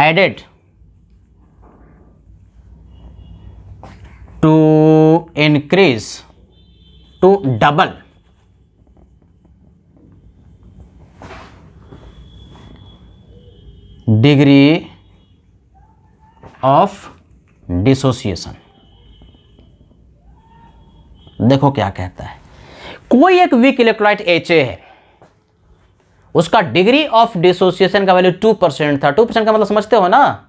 added to increase to double degree of dissociation. देखो क्या कहता है। कोई एक वीक इलेक्ट्रोलाइट HA है, उसका डिग्री ऑफ डिसोसिएशन का वैल्यू 2% था। 2% का मतलब समझते हो ना?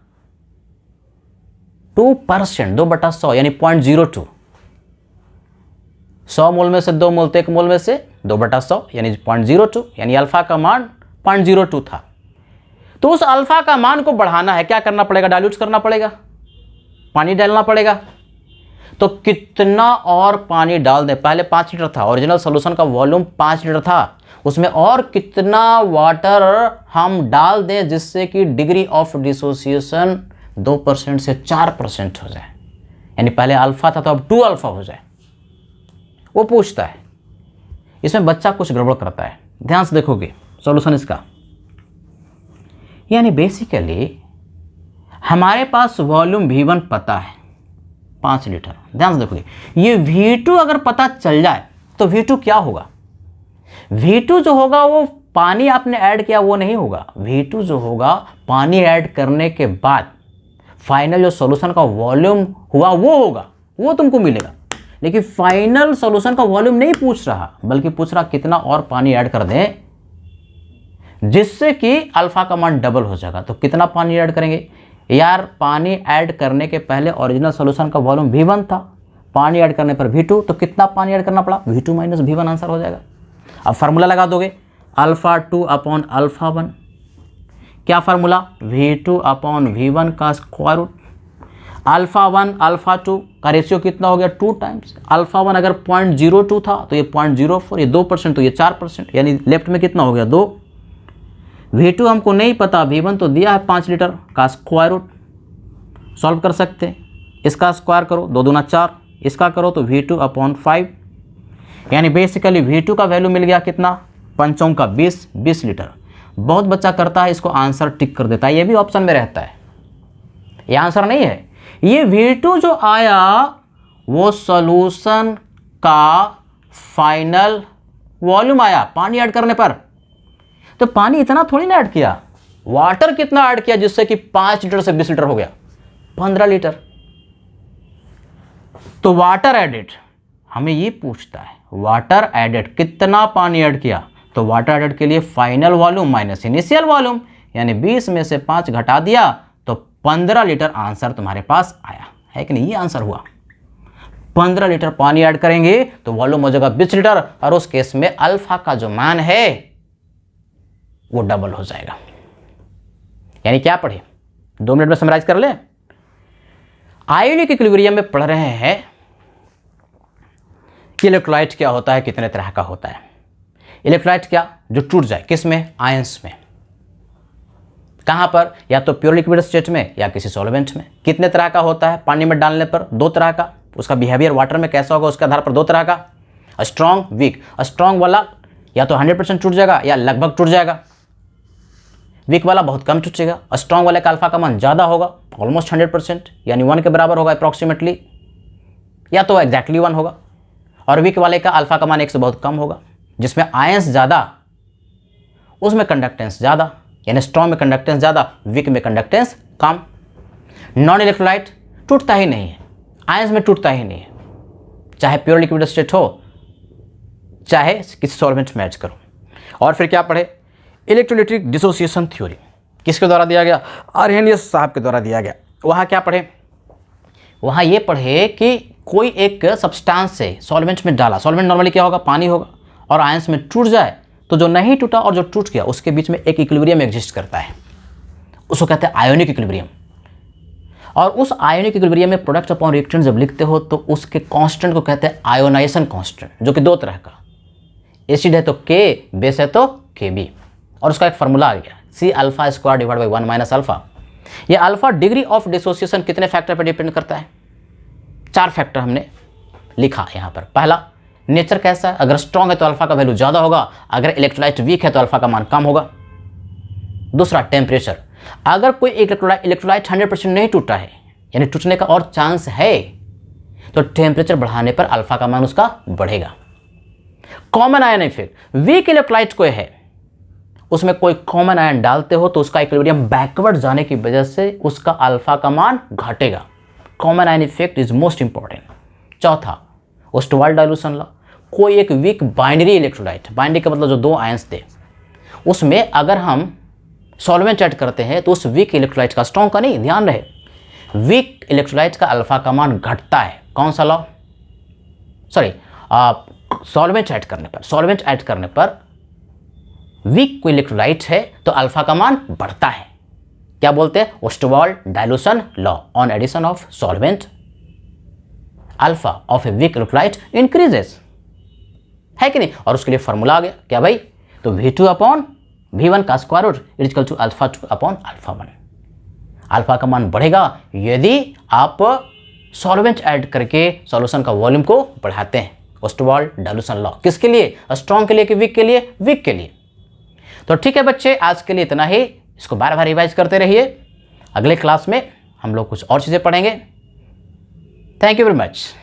2%, 2/100 यानी 0.02। 100 मोल में से 2 मोल तो 1 मोल में से 2/100 यानी 0.02, यानी अल्फा का मान 0.02 था। तो उस अल्फा का मान को बढ़ाना है, क्या करना पड़ेगा? डाइल्यूट करना पड़ेगा, पानी डालना पड़ेगा। तो कितना और पानी डाल दें? पहले 5 लीटर था, ओरिजिनल सॉल्यूशन का वॉल्यूम 5 लीटर था, उसमें और कितना वाटर हम डाल दें जिससे कि डिग्री ऑफ डिसोसिएशन 2% से 4% हो जाए, यानी पहले अल्फा था तो अब 2 अल्फा हो जाए। वो पूछता है। इसमें बच्चा कुछ गड़बड़ करता है, ध्यान से देखोगे सॉल्यूशन इसका। यानी बेसिकली हमारे पास वॉल्यूम V1 पता है 5 लीटर। ध्यान से देखोगे, ये V2 अगर पता चल जाए तो V2 क्या होगा? V2 जो होगा वो पानी आपने ऐड किया वो नहीं होगा। V2 जो होगा पानी ऐड करने के बाद फाइनल जो सॉल्यूशन का वॉल्यूम हुआ वो होगा, वो तुमको मिलेगा। लेकिन फाइनल सॉल्यूशन का वॉल्यूम नहीं पूछ रहा, बल्कि पूछ रहा कितना और पानी ऐड कर दें जिससे कि अल्फा का मान डबल हो जाएगा। तो कितना पानी ऐड करेंगे यार? पानी ऐड करने के पहले ओरिजिनल सॉल्यूशन का वॉल्यूम V1 था, पानी ऐड करने पर V2, तो कितना पानी ऐड करना पड़ा? V2 - V1 आंसर हो जाएगा। अब फार्मूला लगा दोगे, अल्फा 2 अपॉन अल्फा 1। क्या फार्मूला? V2 अपॉन V1 का स्क्वायर रूट। अल्फा 1 अल्फा 2 का रेशियो कितना हो गया? 2 टाइम्स। अल्फा 1 अगर 0.02 था तो ये 0.04, ये 2% तो ये 4%, यानी लेफ्ट में कितना हो गया? 2। V2 हमको नहीं पता, V1 तो दिया है 5 लीटर का स्क्वायर रूट। सॉल्व कर सकते हैं। इसका स्क्वायर करो, 2 दूना 4, इसका करो तो V2/5, यानी बेसिकली V2 का वैल्यू मिल गया कितना, 5 का 20 लीटर। बहुत बच्चा करता है इसको आंसर टिक कर देता है, ये भी ऑप्शन में रहता है, ये आंसर नहीं है। ये V2 जो आया वो सॉल्यूशन का फाइनल वॉल्यूम आया पानी ऐड करने पर। तो पानी इतना थोड़ी ना ऐड किया, वाटर कितना ऐड किया जिससे कि 5 लीटर से 20 लीटर हो गया, 15 लीटर। तो वाटर एडेड, हमें ये पूछता है वाटर एडेड कितना पानी ऐड किया, तो वाटर एडेड के लिए final volume minus initial volume, यानी 20 में से 5 घटा दिया तो 15 लीटर आंसर तुम्हारे पास आया है कि नहीं। ये आंसर हुआ। 15 लीटर पानी ऐड करेंगे तो वॉल्यूम हो जाएगा 20 लीटर, और उस केस में अल्फा का जो मान है वो डबल हो जाएगा। यानी क्या पढ़े, 2 मिनट में समराइज कर ले। आयोनिक इक्विलिब्रियम में पढ़ रहे हैं कि इलेक्ट्रोलाइट क्या होता है, कितने तरह का होता है। इलेक्ट्रोलाइट क्या, जो टूट जाए, किस में, आयंस में। कहां पर, या तो प्योर लिक्विड स्टेट में या किसी सॉल्वेंट में। कितने तरह का होता है, पानी में डालने पर 2 तरह का। उसका बिहेवियर वाटर में कैसा होगा उसके आधार पर 2 तरह का, स्ट्रॉन्ग, वीक। स्ट्रॉन्ग वाला या तो 100% टूट जाएगा या लगभग टूट जाएगा, वीक वाला बहुत कम टूटेगा। स्ट्रॉन्ग वाले का अल्फा का मान ज़्यादा होगा, ऑलमोस्ट 100%, यानी 1 के बराबर होगा अप्रॉक्सीमेटली, या तो एग्जैक्टली 1 होगा। और वीक वाले का अल्फा का मान 1 से बहुत कम होगा, जिसमें आयंस ज़्यादा उसमें कंडक्टेंस ज़्यादा, यानी स्ट्रॉन्ग में कंडक्टेंस ज़्यादा, वीक में कंडक्टेंस कम। नॉन इलेक्ट्रोलाइट टूटता ही नहीं है, आयंस में टूटता ही नहीं है, चाहे प्योर लिक्विड स्टेट हो चाहे किसी सॉल्वेंट में ऐड करो। और फिर क्या पढ़े, इलेक्ट्रोलिटिक डिसोसिएशन थ्योरी किसके द्वारा दिया गया, आर्हेनियस साहब के द्वारा दिया गया। वहाँ क्या पढ़े, वहाँ ये पढ़े कि कोई एक सब्सटेंस से सॉल्वेंट में डाला, सॉल्वेंट नॉर्मली क्या होगा, पानी होगा, और आयंस में टूट जाए तो जो नहीं टूटा और जो टूट गया उसके बीच में एक इक्विलिब्रियम एग्जिस्ट करता है, उसको कहते हैं आयोनिक इक्विलिब्रियम। और उस आयोनिक इक्विलिब्रियम में प्रोडक्ट अपॉन रिएक्टेंट जब लिखते हो तो उसके कांस्टेंट को कहते हैं आयोनाइजेशन कांस्टेंट, जो कि 2 तरह का, एसिड है तो K, बेस है तो Kb। और उसका एक फार्मूला आ गया C∝² / 1 - अल्फा। ये अल्फा डिग्री ऑफ डिसोसिएशन कितने फैक्टर पर डिपेंड करता है, 4 फैक्टर हमने लिखा यहाँ पर। पहला, नेचर कैसा है, अगर स्ट्रॉन्ग है तो अल्फा का वैल्यू ज़्यादा होगा, अगर इलेक्ट्रोलाइट वीक है तो अल्फा का मान कम होगा। दूसरा, टेम्परेचर, अगर कोई इलेक्ट्रोलाइट 100% नहीं टूटा है, यानी टूटने का और चांस है, तो टेम्परेचर बढ़ाने पर अल्फा का मान उसका बढ़ेगा। Common ion effect, weak electrolyte कोई है उसमें कोई कॉमन आयन डालते हो तो उसका इक्विलिब्रियम बैकवर्ड जाने की वजह से उसका अल्फा का मान घटेगा। Common ion effect is most important. चौथा, ओस्टवाल्ड डाइल्यूशन लॉ, कोई एक वीक बाइनरी इलेक्ट्रोलाइट, बाइनरी का मतलब जो 2 आयंस थे, उसमें अगर हम सॉल्वेंट ऐड करते हैं तो उस वीक इलेक्ट्रोलाइट का, स्ट्रॉन्ग का नहीं, ध्यान रहे, वीक इलेक्ट्रोलाइट का अल्फा का मान घटता है। कौन सा लॉ, सॉरी, सॉल्वेंट ऐड करने पर वीक कोई इलेक्ट्रोलाइट है तो अल्फा का मान बढ़ता है। क्या बोलते हैं, Ostwald dilution law, on addition of solvent alpha of a weak electrolyte increases, है कि नहीं। और उसके लिए फॉर्मूला आ गया क्या भाई, तो V2/V1 का square root equal to α2/α1। Alpha का मान बढ़ेगा यदि आप सॉल्वेंट ऐड करके सॉल्यूशन का वॉल्यूम को बढ़ाते हैं। ओस्टवाल्ड डाइल्यूशन लॉ किसके लिए, स्ट्रॉन्ग के लिए कि वीक के लिए, वीक के लिए। तो ठीक है बच्चे, आज के लिए इतना ही, इसको बार बार रिवाइज करते रहिए। अगले क्लास में हम लोग कुछ और चीज़ें पढ़ेंगे। Thank you very much.